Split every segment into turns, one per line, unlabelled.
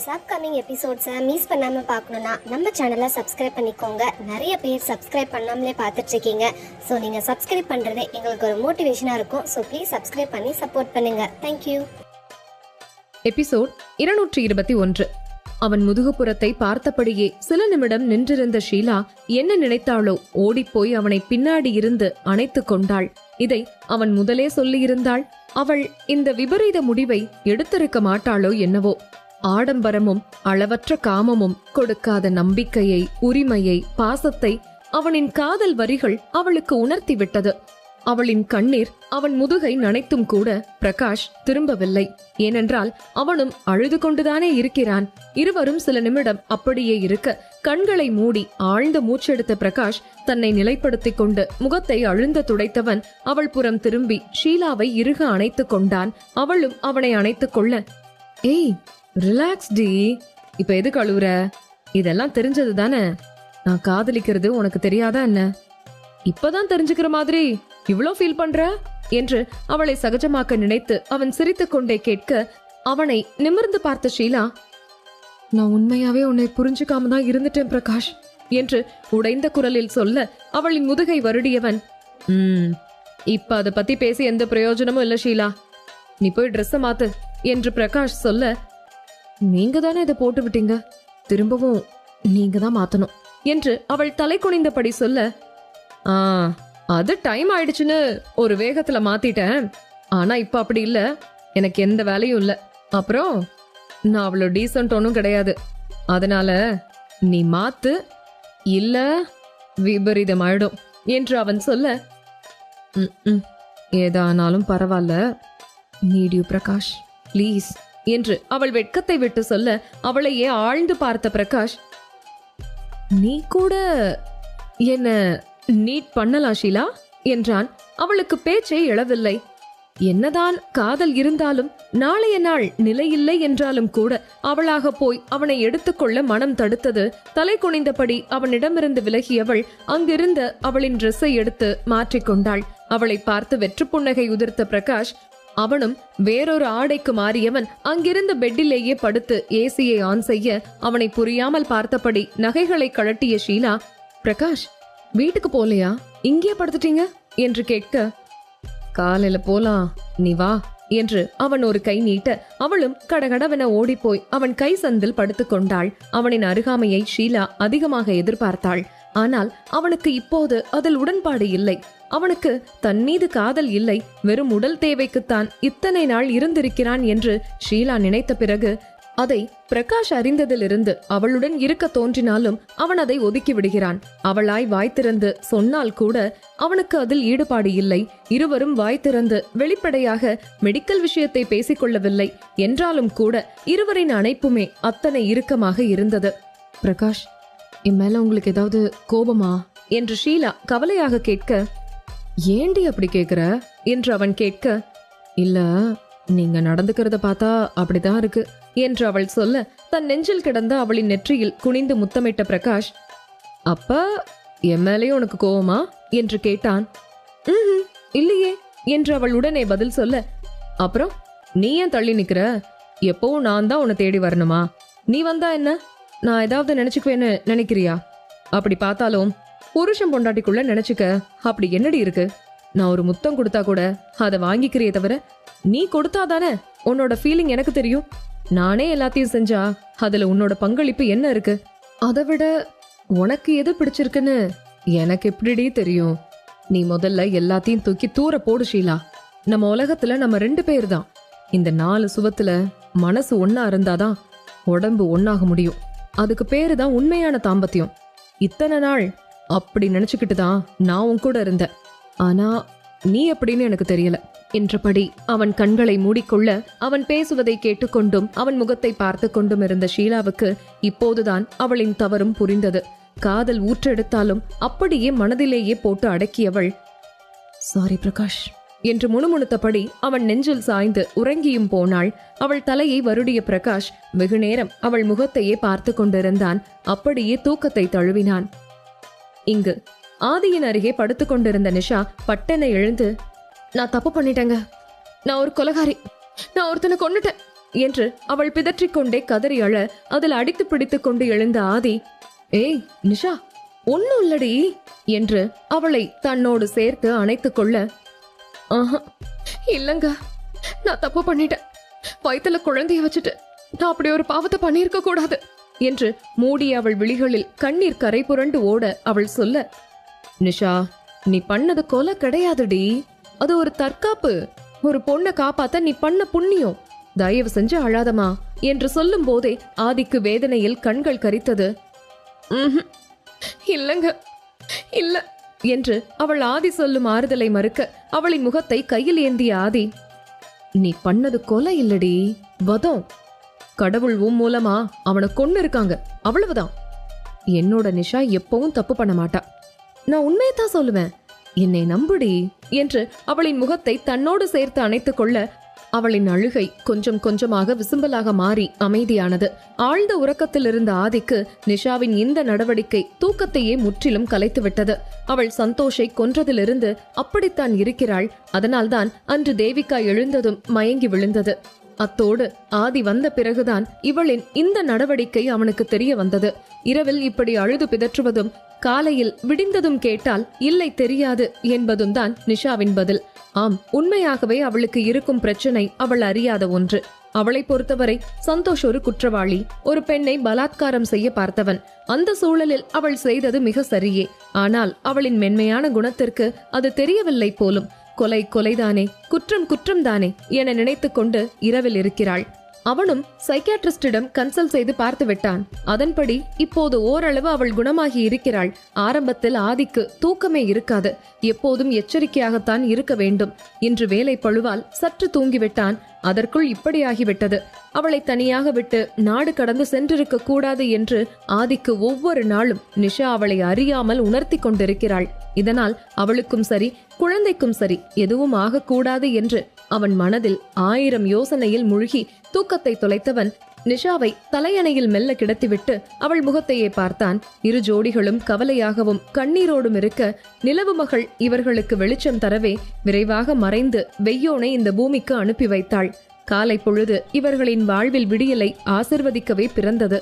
Serious upcoming எபிசோட்ஸை miss பண்ணாமல் பார்க்கணுன்னா நம்ம சேனலை சப்ஸ்கிரைப் பண்ணிக்கோங்க. நிறைய பேர் சப்ஸ்கிரைப் பண்ணாமலே பார்த்துட்ருக்கீங்க. ஸோ நீங்கள் சப்ஸ்கிரைப் பண்ணுறது எங்களுக்கு ஒரு மோட்டிவேஷனாக இருக்கும். ஸோ ப்ளீஸ் சப்ஸ்கிரைப் பண்ணி சப்போர்ட் பண்ணுங்கள். தேங்க்யூ.
எபிசோட் 221. அவன் முதுகுப்புறத்தை பார்த்தபடியே சில நிமிடம் நின்றிருந்த ஷீலா என்ன நினைத்தாளோ ஓடிப்போய் அவனை பின்னாடி இருந்து அணைத்து கொண்டாள். இதை அவன் முதலே சொல்லியிருந்தாள் அவள் இந்த விபரீத முடிவை எடுத்திருக்க மாட்டாளோ என்னவோ. ஆடம்பரமும் அளவற்ற காமமும் கொடுக்காத நம்பிக்கையை, உரிமையை, பாசத்தை அவனின் காதல் வரிகள் அவளுக்கு உணர்த்தி விட்டது. அவளின் கண்ணீர் அவன் முதுகை நனைத்தும் கூட பிரகாஷ் திரும்பவில்லை. ஏனென்றால் அவனும் அழுது கொண்டுதானே இருக்கிறான். இருவரும் சில நிமிடம் அப்படியே இருக்க கண்களை மூடி ஆழ்ந்த மூச்செடுத்த பிரகாஷ் தன்னை நிலைப்படுத்திக் கொண்டு முகத்தை அழுந்த துடைத்தவன் அவள் புறம் திரும்பி ஷீலாவை இறுக அணைத்து கொண்டான். அவளும் அவனை அணைத்துக் கொள்ள, ஏய் ரிலாக்ஸ் டி, இப்ப எதுக்கு அழுவுற? இதெல்லாம் தெரிஞ்சது தானே. நான் காதலிக்கிறது உனக்கு தெரியாதா என்ன? இப்பதான் தெரிஞ்சுக்கிற மாதிரி இவ்ளோ ஃபீல் பண்ற என்று அவளை சகஜமாக்க நினைத்து அவன் சிரித்துக் கொண்டே கேட்க அவனை நிமிர்ந்து பார்த்த ஷீலா, நான் உண்மையாவே உன்னை புரிஞ்சுக்காம தான் இருந்துட்டேன் பிரகாஷ் என்று உடைந்த குரலில் சொல்ல அவளின் முதுகை வருடியவன், இப்ப அதை பத்தி பேசி எந்த பிரயோஜனமும் இல்ல ஷீலா, நீ போய் ட்ரெஸ்ஸ மாத்து என்று பிரகாஷ் சொல்ல, நீங்க தானே இதை போட்டு விட்டீங்க, திரும்பவும் நீங்க தான் மாத்தணும் என்று அவள் தலை குனிந்தபடி சொல்ல, அது டைம் ஆயிடுச்சுன்னு ஒரு வேகத்துல மாத்திட்டேன். ஆனா இப்ப அப்படி இல்ல, எனக்கு எந்த வேலையும் இல்ல. அப்புறம் நான் அவ்வளவு டீசன்ட் ஒன்னும் கிடையாது. அதனால நீ மாத்து, இல்ல விபரீதம் ஆயிடும் என்று அவன் சொல்ல, ஏதானாலும் பரவாயில்ல, நீட் யூ பிரகாஷ் ப்ளீஸ் என்று அவள் வெட்கத்தை விட்டு சொல்ல அவளையே ஆழ்ந்து பார்த்த பிரகாஷ், நீ கூட என்ன நீட் பண்ணலாம் ஷீலா என்றான். அவளுக்கு பேச்சே எழவில்லை. என்னதான் காதல் இருந்தாலும் நாளைய நாள் நிலையில்லை என்றாலும் கூட அவளாக போய் அவனை எடுத்துக்கொள்ள மனம் தடுத்தது. தலை குனிந்தபடி அவனிடமிருந்து விலகியவள் அங்கிருந்த அவளின் ட்ரெஸ்ஸை எடுத்து மாற்றிக்கொண்டாள். அவளை பார்த்து வெற்று புன்னகை உதிர்த்த பிரகாஷ் அவனும் வேறொரு ஆடைக்கு மாறியவன் அங்கிருந்த பெட்டிலேயே படுத்து ஏசியை ஆன் செய்ய அவனை புரியாமல் பார்த்தபடி நகைகளை கழட்டிய ஷீலா, பிரகாஷ் வீட்டுக்கு போலையா, இங்கே படுத்துட்டீங்க என்று கேட்க, காலையில போலாம் நீ வா என்று அவன் ஒரு கை நீட்ட அவளும் கடகடவென ஓடிப்போய் அவன் கை சந்தில் படுத்துக் கொண்டாள். அவனின் அருகாமையை ஷீலா அதிகமாக எதிர்பார்த்தாள். ஆனால் அவனுக்கு இப்போது அதில் உடன்பாடு இல்லை. அவனுக்கு தன் மீது காதல் இல்லை, வெறும் உடல் தேவைக்குத்தான் இத்தனை நாள் இருந்திருக்கிறான் என்று ஷீலா நினைத்த பிறகு அதை பிரகாஷ் அறிந்ததிலிருந்து அவளுடன் இருக்க தோன்றினாலும் அவன் அதை ஒதுக்கி விடுகிறான். அவளாய் வாய் திறந்து சொன்னால் கூட அவனுக்கு அதில் ஈடுபாடு இல்லை. இருவரும் வாய் திறந்து வெளிப்படையாக மெடிக்கல் விஷயத்தை பேசிக்கொள்ளவில்லை என்றாலும் கூட இருவரின் அணைப்புமே அத்தனை இறுக்கமாக இருந்தது. பிரகாஷ், என் மேல உங்களுக்கு ஏதாவது கோபமா என்று ஷீலா கவலையாக கேட்க, ஏண்டி அப்படி கேக்குற என்று அவன் கேட்க, இல்ல நீங்க நடந்துக்கிறத பார்த்தா அப்படிதான் இருக்கு என்று அவள் சொல்ல தன் நெஞ்சில் கிடந்த அவளின் நெற்றியில் குனிந்து முத்தமிட்ட பிரகாஷ், அப்ப என் மேலேயும் உனக்கு கோவமா என்று கேட்டான். இல்லையே என்று அவள் உடனே பதில் சொல்ல, அப்புறம் நீ ஏன் தள்ளி நிக்கிற? எப்பவும் நான் தான் உன்னை தேடி வரணுமா? நீ வந்தா என்ன, நான் ஏதாவது நினைச்சுக்குவேன்னு நினைக்கிறியா? அப்படி பார்த்தாலும் புருஷன் பொண்டாட்டிக்குள்ள நினைச்சுக்க அப்படி என்னடி இருக்கு? நான் ஒரு முத்தம் கொடுத்தா கூட அதை வாங்கிக்கிறியே தவிர நீ கொடுத்தாதானே உன்னோட ஃபீலிங் எனக்கு தெரியும். நானே எல்லாத்தையும் செஞ்சா அதுல உன்னோட பங்களிப்பு என்ன இருக்கு? அதை விட உனக்கு எது பிடிச்சிருக்குன்னு எனக்கு எப்படிடி தெரியும்? நீ முதல்ல எல்லாத்தையும் தூக்கி தூர போடு ஷீலா. நம்ம உலகத்துல நம்ம 2 பேர் தான். இந்த 4 சுவத்துல மனசு ஒன்னா இருந்தாதான் உடம்பு ஒன்னாக முடியும். அதுக்கு பேரு தான் உண்மையான தாம்பத்தியம். இத்தனை நாள் அப்படி நினைச்சுக்கிட்டு தான் நான் உன் கூட இருந்தேன். ஆனா நீ எப்படின்னு எனக்கு தெரியல என்றபடி அவன் கண்களை மூடிக்கொள்ள அவன் பேசுவதை கேட்டுக்கொண்டும் அவன் முகத்தை பார்த்து கொண்டும் இருந்த ஷீலாவுக்கு இப்போதுதான் அவளின் தவறும் புரிந்தது. காதல் ஊற்றெடுத்தாலும் அப்படியே மனதிலேயே போட்டு அடக்கியவள், சாரி பிரகாஷ் என்று முணுமுணுத்தபடி அவன் நெஞ்சில் சாய்ந்து உறங்கியும் போனாள். அவள் தலையை வருடிய பிரகாஷ் வெகு நேரம் அவள் முகத்தையே பார்த்து கொண்டிருந்தான். அப்படியே தூக்கத்தை தழுவினான். இங்கு ஆதியின் அருகே படுத்துக் கொண்டிருந்த நிஷா பட்டென எழுந்து, நான் தப்பு பண்ணிட்டேங்க, நான் ஒரு கொலைகாரி, நான் ஒருத்தனை கொன்னுட்டேன் என்று அவள் பிதற்றிக்கொண்டே கதறி அழ அதில் அடித்து பிடித்துக் கொண்டு எழுந்த ஆதி, ஏய் நிஷா, ஒன்னும் இல்லடி என்று அவளை தன்னோடு சேர்த்து அணைத்துக் கொள்ள, ஆஹா இல்லங்க, நான் தப்பு பண்ணிட்டேன். வயித்துல குழந்தைய வச்சுட்டு நான் அப்படி ஒரு பாவத்தை பண்ணியிருக்க கூடாது என்று மூடிய அவள் விழிகளில் கண்ணீர் கரை புரண்டு ஓட அவள் சொல்ல, நிஷா, நீ பண்ணது கொலை கிடையாதுடி, அது ஒரு தற்காப்பு. ஒரு பொண்ணை காப்பாத்த நீ பண்ண புண்ணியம். தயவு செஞ்சு அழாதமா என்று சொல்லும் போதே ஆதிக்கு வேதனையில் கண்கள் கரித்தது. இல்லங்க, இல்ல என்று அவள் ஆதி சொல்லும் ஆறுதலை மறுக்க அவளின் முகத்தை கையில் ஏந்திய ஆதி, நீ பண்ணது கொலை இல்லடி, வதம். கடவுள் உன் மூலமா அவனை கொன்னு இருக்காங்க, அவ்வளவுதான். என்னோட நிஷா எப்பவும் தப்பு பண்ண மாட்டா. நான் உண்மையத்தான் சொல்லுவேன், என்னை நம்புடி என்று அவளின் முகத்தை தன்னோடு சேர்த்து அணைத்துக் கொள்ள அவளின் அழுகை கொஞ்சம் கொஞ்சமாக விசும்பலாக மாறி அமைதியானது. ஆழ்ந்த உறக்கத்தில் இருந்த ஆதிக்கு நிஷாவின் இந்த நடவடிக்கை தூக்கத்தையே முற்றிலும் கலைத்துவிட்டது. அவள் சந்தோஷை கொன்றதிலிருந்து அப்படித்தான் இருக்கிறாள். அதனால்தான் அன்று தேவிகா எழுந்ததும் மயங்கி விழுந்தது. அத்தோடு ஆதி வந்த பிறகுதான் இவளின் இந்த நடவடிக்கை அவனுக்கு தெரிய வந்தது. இரவில் இப்படி அழுது பிதற்றுவதும் காலையில் விடிந்ததும் கேட்டால் இல்லை தெரியாது என்பதும் தான் நிஷாவின் பதில். ஆம், உண்மையாகவே அவளுக்கு இருக்கும் பிரச்சனை அவள் அறியாத ஒன்று. அவளை பொறுத்தவரை சந்தோஷ் ஒரு குற்றவாளி, ஒரு பெண்ணை பலாத்காரம் செய்ய பார்த்தவன். அந்த சூழலில் அவள் செய்தது மிக சரியே. ஆனால் அவளின் மென்மையான குணத்திற்கு அது தெரியவில்லை போலும். கொலை கொலைதானே, குற்றம் குற்றம்தானே என நினைத்துக் கொண்டு இரவில் இருக்கிறாள். அவனும் சைக்கியாட்ரிஸ்டிடம் கன்சல்ட் செய்து பார்த்து விட்டான். அதன்படி இப்போது ஓரளவு அவள் குணமாகி இருக்கிறாள். ஆரம்பத்தில் ஆதிக்கு தூக்கமே இருக்காது. எப்போதும் எச்சரிக்கையாகத்தான் இருக்க வேண்டும். இன்று வேலை பழுவால் சற்று தூங்கிவிட்டான். அதற்குள் இப்படியாகிவிட்டது. அவளை தனியாக விட்டு நாடு கடந்து சென்றிருக்க கூடாது என்று ஆதிக்கு ஒவ்வொரு நாளும் நிஷா அவளை அறியாமல் உணர்த்தி கொண்டிருக்கிறாள். இதனால் அவளுக்கும் சரி, குழந்தைக்கும் சரி எதுவும் ஆகக்கூடாது என்று அவன் மனதில் 1000 யோசனையில் மூழ்கி தூக்கத்தை தொலைத்தவன் நிஷாவை தலையணையில் மெல்ல கிடத்திவிட்டு அவள் முகத்தையே பார்த்தான். இரு ஜோடிகளும் கவலையாகவும் கண்ணீரோடும் இருக்க நிலவு மகள் இவர்களுக்கு வெளிச்சம் தரவே விரைவாக மறைந்து வெய்யோனை இந்த பூமிக்கு அனுப்பி வைத்தாள். காலை பொழுது இவர்களின் வாழ்வில் விடியலை ஆசிர்வதிக்கவே பிறந்தது.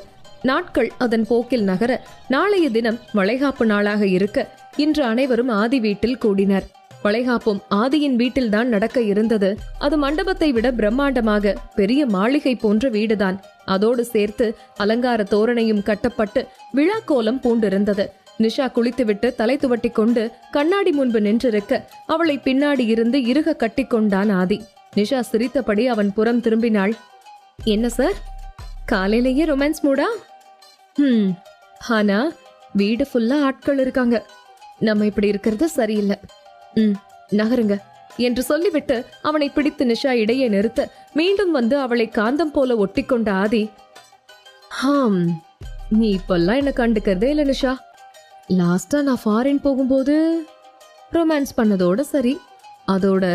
நாட்கள் அதன் போக்கில் நகர நாளைய தினம் வளைகாப்பு நாளாக இருக்க இன்று அனைவரும் ஆதி வீட்டில் கூடினர். வளைகாப்பும் ஆதியின் வீட்டில்தான் நடக்க இருந்தது. அது மண்டபத்தை விட பிரம்மாண்டமாக பெரிய மாளிகை போன்ற வீடுதான். அதோடு சேர்த்து அலங்கார தோரணையும் கட்டப்பட்டு விழா கோலம் பூண்டிருந்தது. நிஷா குளித்துவிட்டு தலை துவட்டி கொண்டு கண்ணாடி முன்பு நின்றிருக்க அவளை பின்னாடி இருந்து இறுக கட்டி கொண்டான் ஆதி. நிஷா சிரித்தபடி அவன் புறம் திரும்பினாள். என்ன சார், காலையிலேயே ரொமான்ஸ் மூடா? ஆனா வீடு ஃபுல்லா ஆட்கள் இருக்காங்க, நம்ம இப்படி இருக்கிறது சரியில்லை. நகருங்க என்று சொல்லிவிட்டு அவனை பிடித்து நிஷா இடையே நிறுத்த மீண்டும் வந்து அவளை காந்தம் போல ஒட்டி கொண்ட ஆதி, நீ இப்பெல்லாம் என்ன கண்டுக்கிறதே இல்ல நிஷா. லாஸ்டா நான் ஃபாரின் போகும்போது ரொமான்ஸ் பண்ணதோட சரி, அதோட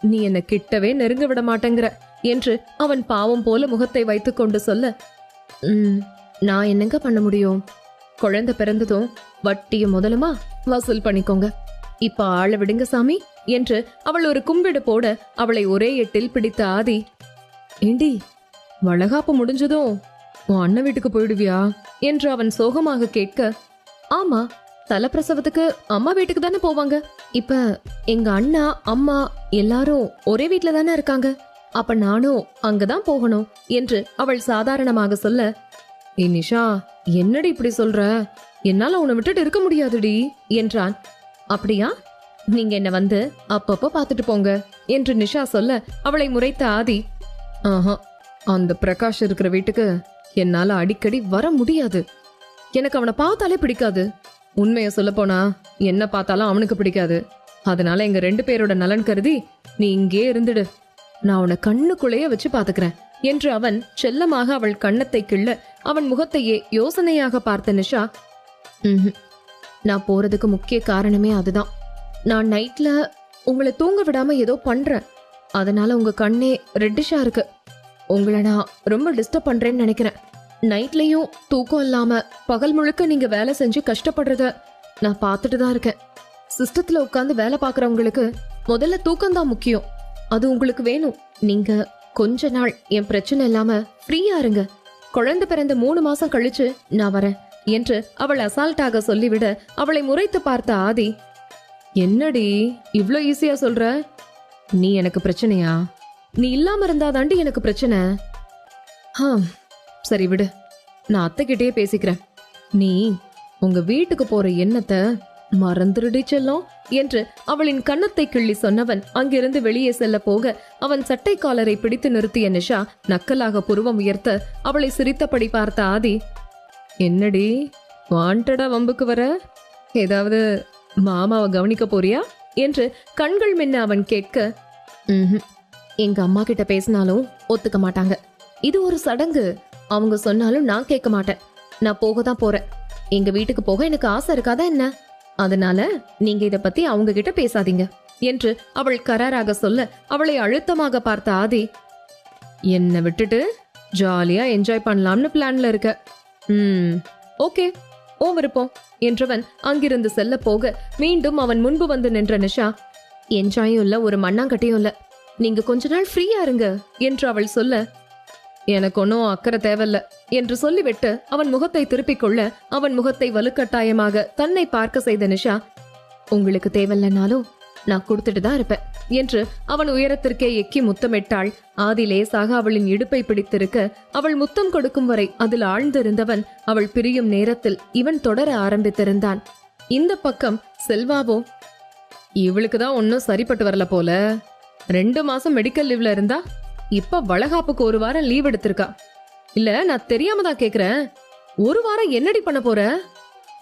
நீ என்ன கிட்டவே நெருங்க விட மாட்டேங்கிற என்று அவன் பாவம் போல முகத்தை வைத்துக் கொண்டு சொல்ல, நான் என்னங்க பண்ண முடியும்? குழந்தை பிறந்ததும் வட்டியும் முதலுமா வசூல் பண்ணிக்கோங்க, இப்ப ஆள விடுங்க சாமி என்று அவள் ஒரு கும்பிடு போட அவளை ஒரே எட்டில் பிடித்த ஆதி, ஏண்டி வளகாப்பு முடிஞ்சதும் உன் அண்ணன் வீட்டுக்கு போயிடுவியா என்று அவன் சோகமாக கேட்க, ஆமா, தலப்பிரசவத்துக்கு அம்மா வீட்டுக்கு தானே போவாங்க. இப்ப எங்க அண்ணா அம்மா எல்லாரும் ஒரே வீட்டுல தானே இருக்காங்க, அப்ப நானும் அங்கதான் போகணும் என்று அவள் சாதாரணமாக சொல்ல, ஏ நிஷா, என்னடி இப்படி சொல்ற? என்னால உன்னை விட்டுட்டு இருக்க முடியாதுடி என்றான். அப்படியா, நீங்க என்ன வந்து அப்பப்ப பாத்துட்டு போங்க என்று நிஷா சொல்ல அவளை முறைத்த ஆதி, ஆஹா, அந்த பிரகாஷ் இருக்கிற வீட்டுக்கு என்னால அடிக்கடி வர முடியாது. எனக்கு அவனை பார்த்தாலே பிடிக்காது. உண்மைய சொல்ல போனா என்ன பார்த்தாலும் அவனுக்கு பிடிக்காது. அதனால எங்க 2 பேரோட நலன் கருதி நீ இங்கே இருந்துடு, நான் உன்னை கண்ணுக்குள்ளேயே வச்சு பாத்துக்கிறேன் என்று அவன் செல்லமாக அவள் கண்ணத்தை கிள்ள அவன் முகத்தையே யோசனையாக பார்த்த நிஷா, நான் போறதுக்கு முக்கிய காரணமே அதுதான். நான் நைட்ல உங்களை தூங்க விடாம ஏதோ பண்றேன், அதனால உங்க கண்ணே ரெட்டிஷா இருக்கு. உங்களை நான் ரொம்ப டிஸ்டர்ப் பண்றேன்னு நினைக்கிறேன். நைட்லயும் தூக்கம் இல்லாம பகல் முழுக்க நீங்க வேலை செஞ்சு கஷ்டப்படுறத நான் பார்த்துட்டு தான் இருக்கேன். சிஸ்டத்துல உட்காந்து வேலை பாக்குறவங்களுக்கு முதல்ல தூக்கம் தான் முக்கியம். அது உங்களுக்கு வேணும். நீங்க கொஞ்ச நாள் என் பிரச்சனை இல்லாம ஃப்ரீயா இருங்க. குழந்தை பிறந்த 3 மாசம் கழிச்சு நான் வரேன் என்று அவள் அசால்ட்டாக சொல்லிவிட அவளை முறைத்து பார்த்த ஆதி, என்னடி இவ்ளோ ஈஸியா சொல்ற? நீ எனக்கு பிரச்சனையா? நீ இல்லாம இருந்தாதாண்டி எனக்கு பிரச்சனை. சரி விடு, நான் அத்தைகிட்டயே பேசிக்கிறேன். நீ உங்க வீட்டுக்கு போற எண்ணத்தை மறந்துடுடி செல்லம் என்று அவளின் கன்னத்தை கிள்ளி சொன்னவன் அங்கிருந்து வெளியே செல்ல போக அவன் சட்டை காலரை பிடித்து நிறுத்திய நிஷா நக்கலாக புருவம் உயர்த்த அவளை சிரித்தபடி பார்த்த ஆதி, என்னடி வாண்டடா வம்புக்கு வர? ஏதாவது மாமாவை கவனிக்க போறியா என்று கண்கள் மின்ன அவன் கேட்க, எங்க அம்மா கிட்ட பேசினாலும் ஒத்துக்க மாட்டாங்க. இது ஒரு சடங்கு. அவங்க சொன்னாலும் நான் கேட்க மாட்டேன். நான் போக தான் போறேன். எங்க வீட்டுக்கு போக எனக்கு ஆசை இருக்காதா என்ன? அதனால நீங்க இத பத்தி அவங்க கிட்ட பேசாதீங்க என்று அவள் கராராக சொல்ல அவளை அழுத்தமாக பார்த்த ஆதி, என்ன விட்டுட்டு ஜாலியா என்ஜாய் பண்ணலாம்னு பிளான்ல இருக்க. ஓகே, ஓ விருப்பம் என்றவன் அங்கிருந்து செல்ல போக மீண்டும் அவன் முன்பு வந்து நின்ற நிஷா, என்ஜாயும் இல்ல ஒரு மண்ணாங்கட்டியும் இல்ல, நீங்க கொஞ்ச நாள் ஃப்ரீயா இருங்க என்று அவள் சொல்ல, எனக்கு ஒன்னும் அக்கறை தேவையில்ல என்று சொல்லிவிட்டு அவன் முகத்தை திருப்பிக் கொள்ள அவன் முகத்தை வலுக்கட்டாயமாக தன்னை பார்க்க செய்த நிஷா, உங்களுக்கு தேவையில்லனாலும் நான் கொடுத்துட்டு தான் இருப்பேன் என்று அவன் உயரத்திற்கே எக்கி முத்தமிட்டாள். ஆதி லேசாக அவளின் இடுப்பை பிடித்திருக்க அவள் முத்தம் கொடுக்கும் வரை அதில் ஆழ்ந்திருந்தவன் அவள் பிரியும் நேரத்தில் இவன் தொடர ஆரம்பித்திருந்தான். இந்த பக்கம் செல்வாவோ, இவளுக்குதான் ஒன்னும் சரிப்பட்டு வரல போல. 2 மாசம் மெடிக்கல் லீவ்ல இருந்தா இப்ப வளகாப்புக்கு 1 வாரம் லீவ் எடுத்திருக்கா. இல்ல நான் தெரியாம தான் கேக்குறேன், 1 வாரம் என்னடி பண்ண போற?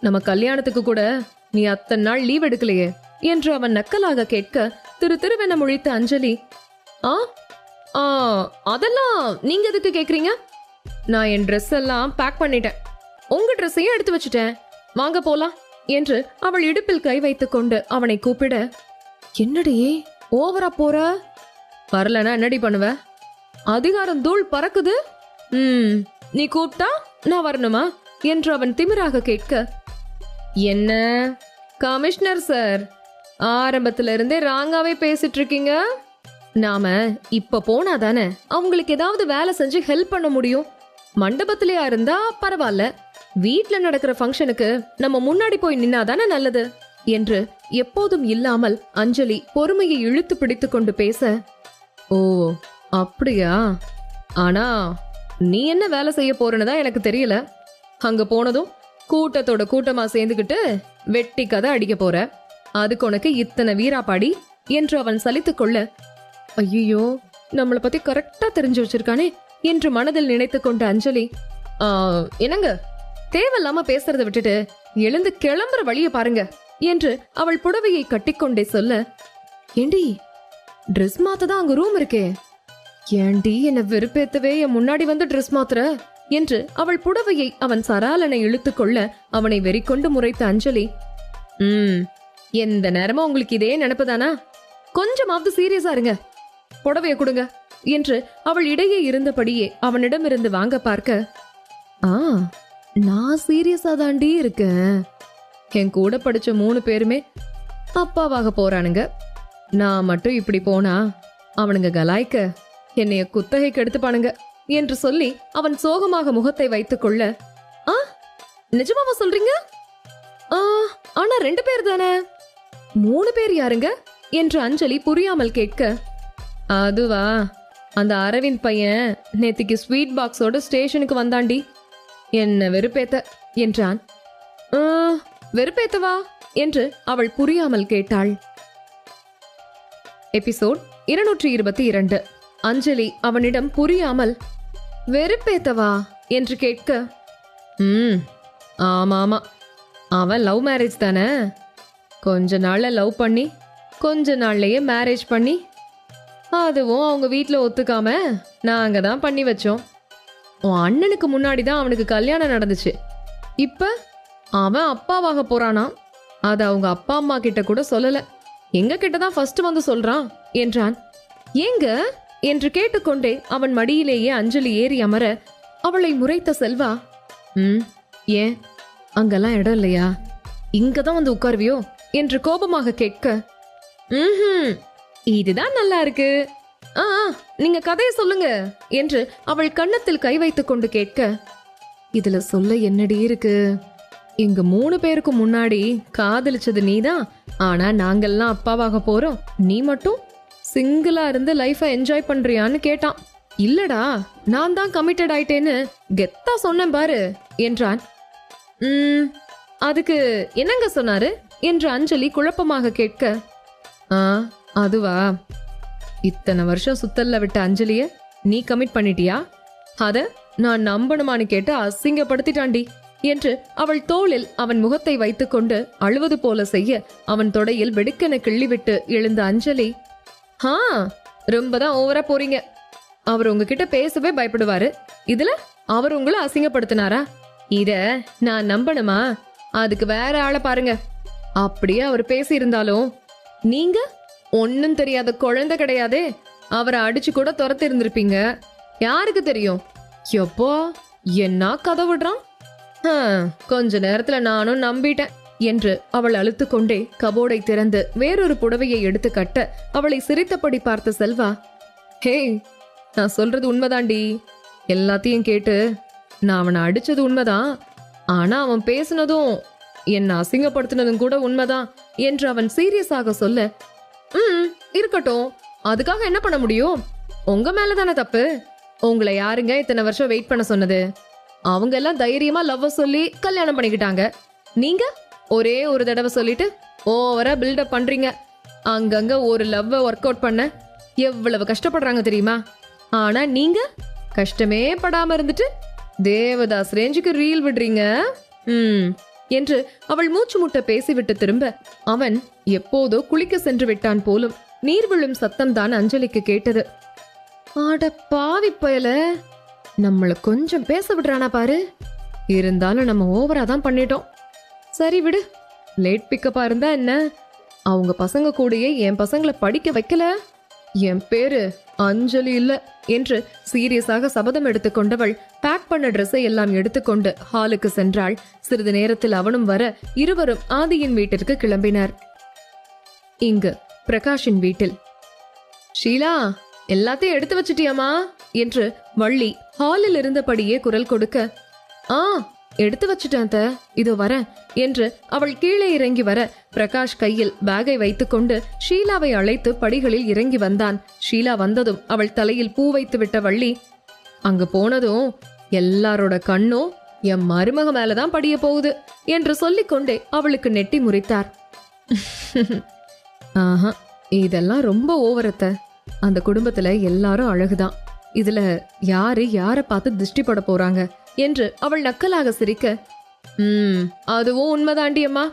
நம்ம கல்யாணத்துக்கு கூட நீ அத்தனை நாள் லீவ் எடுக்கலையே என்று அவன் நக்கலாக கேட்க திருவென முழித்த அஞ்சலி, அதெல்லாம் நீங்க எதுக்கு கேக்குறீங்க? நான் என் ட்ரெஸ் எல்லாம் பேக் பண்ணிட்டேன், உங்க ட்ரெஸ்ஸையும் எடுத்து வச்சுட்டேன், வாங்க போலாம் என்று அவள் இடுப்பில் கை வைத்துக் கொண்டு அவனை கூப்பிட, என்னடி ஓவரா போற? வரலனா என்னடி பண்ணுவ? அதிகாரம் தூள் பறக்குது. நீ கூப்பிட்டா நான் வரணுமா என்று அவன் திமிராக கேட்க, என்ன கமிஷனர் சார், ஆரம்பத்துல இருந்தே ராங்காவே பேசிட்டு இருக்கீங்க. நாம இப்ப போனாதானே அவங்களுக்கு ஏதாவது வேலை செஞ்சு ஹெல்ப் பண்ண முடியும். மண்டபத்திலேயா இருந்தா பரவாயில்ல, வீட்ல நடக்கிற ஃபங்க்ஷனுக்கு நம்ம முன்னாடி போய் நின்னாதானே நல்லது என்று எப்போதும் இல்லாமல் அஞ்சலி பொறுமையை இழுத்து பிடித்து கொண்டு பேச, ஓ அப்படியா? ஆனா நீ என்ன வேலை செய்ய போறன்னு தான் எனக்கு தெரியல. அங்க போனதும் கூட்டத்தோட கூட்டமா சேர்ந்துகிட்டு வெட்டி கதை அடிக்க போற, அதுக்கு உனக்கு இத்தனை வீராப்பாடி என்று அவன் சலித்துக் கொள்ள, ஐயோ நம்மளை பத்தி கரெக்டா தெரிஞ்சு வச்சிருக்கானே என்று மனதில் நினைத்து கொண்ட அஞ்சலி, என்னங்க தேவையில்லாம பேசுறத விட்டுட்டு எழுந்து கிளம்புற வழிய பாருங்க என்று அவள் புடவையை கட்டிக்கொண்டே சொல்ல, ஏண்டி ட்ரெஸ் மாத்ததான் அங்க ரூம் இருக்கே, ஏண்டி என்ன வெறுப்பேத்தவே என் முன்னாடி வந்து ட்ரெஸ் மாத்துற என்று அவள் புடவையை அவன் சராலனை இழுத்துக் கொள்ள அவனை வெறிக்கொண்டு முறைத்த அஞ்சலி, எந்த நேரமா உங்களுக்கு இதே நினைப்புதானா? கொஞ்சமாவது சீரியஸா இருங்க, புடவைய கொடுங்க என்று அவள் இடையே இருந்தபடியே அவனிடமிருந்து வாங்க பார்க்க, நான் சீரியஸா தாண்டி இருக்கேன். என் கூட படிச்ச 3 பேருமே அப்பாவாக போறானுங்க. நான் மட்டும் இப்படி போனா அவனுங்க கலாய்க்க என்னைய குத்தகைக்கு எடுத்துப்பானுங்க என்று சொல்லி அவன் சோகமாக முகத்தை வைத்துக் கொள்ள, நிஜமாவா சொல்றீங்க? ஆனா 2 பேர் தானே, 3 பேர் யாருங்க என்று அஞ்சலி புரியாமல் கேட்க, அதுவா, அந்த அரவிந்த் பையன் நேத்திக்கு ஸ்வீட் பாக்ஸோட ஸ்டேஷனுக்கு வந்தாண்டி, என்ன வெறுப்பேத்த என்றான். வெறுப்பேத்தவா என்று அவள் புரியாமல் கேட்டாள். எபிசோட் 222. அஞ்சலி அவனிடம் புரியாமல் வெறுப்பேத்தவா என்று கேட்க, ஆமாமா, அவன் லவ் மேரேஜ் தானே, கொஞ்ச நாள்ல லவ் பண்ணி கொஞ்ச நாள்லயே மேரேஜ் பண்ணி, அதுவும் அவங்க வீட்டுல ஒத்துக்காம நாங்க தான் பண்ணி வச்சோம். உன் அண்ணனுக்கு முன்னாடி தான் அவனுக்கு கல்யாணம் நடந்துச்சு. இப்ப அவன் அப்பாவாக போறானா, அது அவங்க அப்பா அம்மா கிட்ட கூட சொல்லல, எங்க கிட்டதான் ஃபர்ஸ்ட் வந்து சொல்றான் என்றான். ஏங்க என்று கேட்டுக்கொண்டே அவன் மடியிலேயே அஞ்சலி ஏறி அமர அவளை முறைத்த செல்வா, ஏன் அங்கெல்லாம் இடம் இல்லையா, இங்கதான் வந்து உட்காருவியோ என்று கோபமாக கேட்க, இதுதான் நல்லா இருக்கு, ஆ நீங்க கதையை சொல்லுங்க என்று அவள் கன்னத்தில் கை வைத்துக் கொண்டு கேட்க, இதுல சொல்ல என்னடி இருக்கு? எங்க 3 பேருக்கு முன்னாடி காதலிச்சது நீதான். ஆனா நாங்கெல்லாம் அப்பாவாக போறோம். நீ மட்டும் சிங்கிளா இருந்து லைஃபை என்ஜாய் பண்றியான்னு கேட்டான். இல்லடா, நான் தான் கமிட்டட் ஆயிட்டேன்னு கெத்தா சொன்னேன் பாரு என்றான். அதுக்கு என்னங்க சொன்னாரு என்று அஞ்சலி குழப்பமாக கேட்க, அதுவா, இத்தனை வருஷம் சுத்தல்ல விட்ட அஞ்சலிய நீ கமிட் பண்ணிட்டியா? அத நான் நம்பணுமான்னு கேட்டு அசிங்கப்படுத்திட்டாண்டி என்று அவள் தோளில் அவன் முகத்தை வைத்துக்கொண்டு அழுவது போல செய்ய அவன் தொடையில் வெடுக்கென கிள்ளிவிட்டு எழுந்த அஞ்சலி, ரொம்பதான் ஓவரா போறீங்க. அவர் உங்ககிட்ட பேசவே பயப்படுவாரு. இதுல அவர் உங்களை அசிங்கப்படுத்தினாரா? இத நான் நம்பணுமா? அதுக்கு வேற ஆளை பாருங்க. அப்படியே அவர் பேசி இருந்தாலும் நீங்க ஒன்னும் தெரியாத குழந்தை கிடையாதே. அவரை அடிச்சு கூட துரத்தி இருந்திருப்பீங்க. யாருக்கு தெரியும்? எப்போ என்ன கதை விடுறான்? கொஞ்ச நேரத்துல நானும் நம்பிட்டேன் என்று அவள் அழுத்துக்கொண்டே கபோர்டை திறந்து வேறொரு புடவையை எடுத்து கட்ட அவளை சிரித்தபடி பார்த்த செல்வா, ஹே, நான் சொல்றது உண்மைதாண்டி. எல்லாத்தையும் கேட்டு நான் அவனை அடிச்சது உண்மைதான். ஆனா அவன் பேசினதும் என்ன அசிங்கப்படுத்தினதும் கூட உண்மைதான் என்று அவன் சீரியஸாக சொல்ல, இருக்கட்டும், அதுக்காக என்ன பண்ண முடியும்? உங்க மேலதானே தப்பு. உங்களை யாருங்க இத்தனை வருஷம் வெயிட் பண்ண சொன்னது? அவங்க எல்லாம் தைரியமா லவ் சொல்லி கல்யாணம் பண்ணிக்கிட்டாங்க. நீங்க ஒரே ஒரு தடவை சொல்லிட்டு ஓவரா பில்டப் பண்றீங்க. அங்கங்க ஒரு லவ் ஒர்க் அவுட் பண்ண எவ்வளவு கஷ்டப்படுறாங்க தெரியுமா? ஆனா நீங்க கஷ்டமே படாம இருந்துட்டு தேவதாஸ் ரேஞ்சுக்கு ரீல் விடுறீங்க என்று அவள் மூச்சு முட்ட பேசிவிட்டு திரும்ப அவன் எப்போதோ குளிக்க சென்று விட்டான் போலும். நீர் விழும் சத்தம் தான் அஞ்சலிக்கு கேட்டது. ஆட பாவி பயல, நம்மள கொஞ்சம் பேச விடுறானா பாரு. இருந்தாலும் நம்ம ஓவரா தான் பண்ணிட்டோம். சரி விடு, லேட் பிக்கப்பா இருந்தா என்ன? அவங்க பசங்க கூடயே என் பசங்களை படிக்க வைக்கல. என் பேரு அஞ்சலி இல்ல என்று சீரியஸாக சபதம் எடுத்துக்கொண்டவள் பேக் பண்ண ட்ரெஸ்ஸை எல்லாம் எடுத்துக்கொண்டு ஹாலுக்கு சென்றாள். சிறிது நேரத்தில் அவனும் வர இருவரும் ஆதியின் வீட்டிற்கு கிளம்பினர். இங்கு பிரகாஷின் வீட்டில், ஷீலா, எல்லாத்தையும் எடுத்து வச்சிட்டியாமா என்று வள்ளி ஹாலில் இருந்தபடியே குரல் கொடுக்க, எடுத்து வச்சுட்டேன், இதோ வர என்று அவள் கீழே இறங்கி வர பிரகாஷ் கையில் பேக்கை வைத்துக்கொண்டு ஷீலாவை அழைத்து படிகளில் இறங்கி வந்தான். ஷீலா வந்ததும் அவள் தலையில் பூ வைத்து விட்ட வள்ளி, அங்கு போனதும் எல்லாரோட கண்ணும் என் மருமக மேலதான் படிய போகுது என்று சொல்லிக்கொண்டே அவளுக்கு நெட்டி முறித்தார். இதெல்லாம் ரொம்ப ஓவரத்த. அந்த குடும்பத்துல எல்லாரும் அழகுதான். இதுல யாரு யார பார்த்து திருஷ்டி பட போறாங்க என்று அவள் நக்கலாக சிரிக்க, அதுவும் உண்மைதாண்டி அம்மா.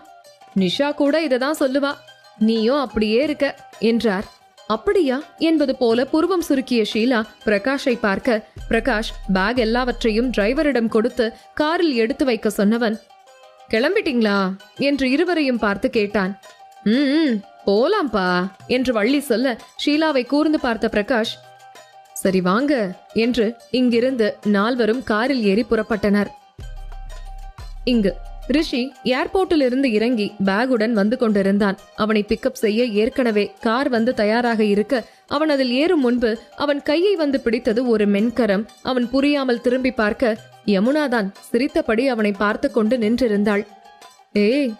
நிஷா கூட இததான் சொல்லுவா. நீயும் அப்படியே இருக்க என்றார். அப்படியா என்பது போல புருவம் சுருக்கிய ஷீலா பிரகாஷை பார்க்க, பிரகாஷ் பேக் எல்லாவற்றையும் டிரைவரிடம் கொடுத்து காரில் எடுத்து வைக்க சொன்னவன், கிளம்பிட்டீங்களா என்று இருவரையும் பார்த்து கேட்டான். போலாம்பா என்று வள்ளி சொல்ல ஷீலாவை கூர்ந்து பார்த்த பிரகாஷ், சரி வாங்க என்று இங்கிருந்து நால்வரும் காரில் ஏறி புறப்பட்டனர். இங்கு ரிஷி ஏர்போர்ட்டில் இருந்து இறங்கி பேகுடன் வந்து கொண்டிருந்தான். அவனை பிக்கப் செய்ய ஏற்கனவே கார் வந்து தயாராக இருக்க அவன் அதில் ஏறும் முன்பு அவன் கையை வந்து பிடித்தது ஒரு மென்கரம். அவன் புரியாமல் திரும்பி பார்க்க யமுனாதான் சிரித்தபடி அவனை பார்த்து கொண்டு நின்றிருந்தாள். ஏய்,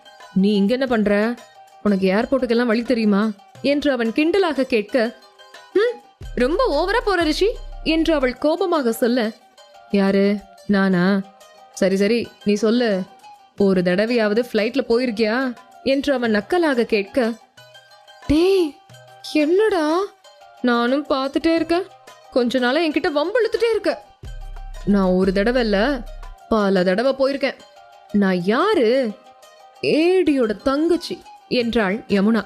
நீ இங்க என்ன பண்ற? உனக்கு ஏர்போர்ட்டுக்கெல்லாம் வழி தெரியுமா என்று அவன் கிண்டலாக கேட்க, ரொம்ப ஓவரா போற ரிஷி என்று அவள் கோபமாக சொல்ல, யாரு, நானா? சரி சரி, நீ சொல்லு, ஒரு தடவையாவது ஃப்ளைட்ல போயிருக்கியா என்று அவன் நக்கலாக கேட்க, டேய் என்னடா, நானும் பார்த்துட்டே இருக்க, கொஞ்ச நாளா என்கிட்ட வம்பிழுத்துட்டே இருக்க. நான் ஒரு தடவை இல்ல, பல தடவை போயிருக்கேன். நான் யாரு? ஏடியோட தங்கச்சி என்றாள் யமுனா.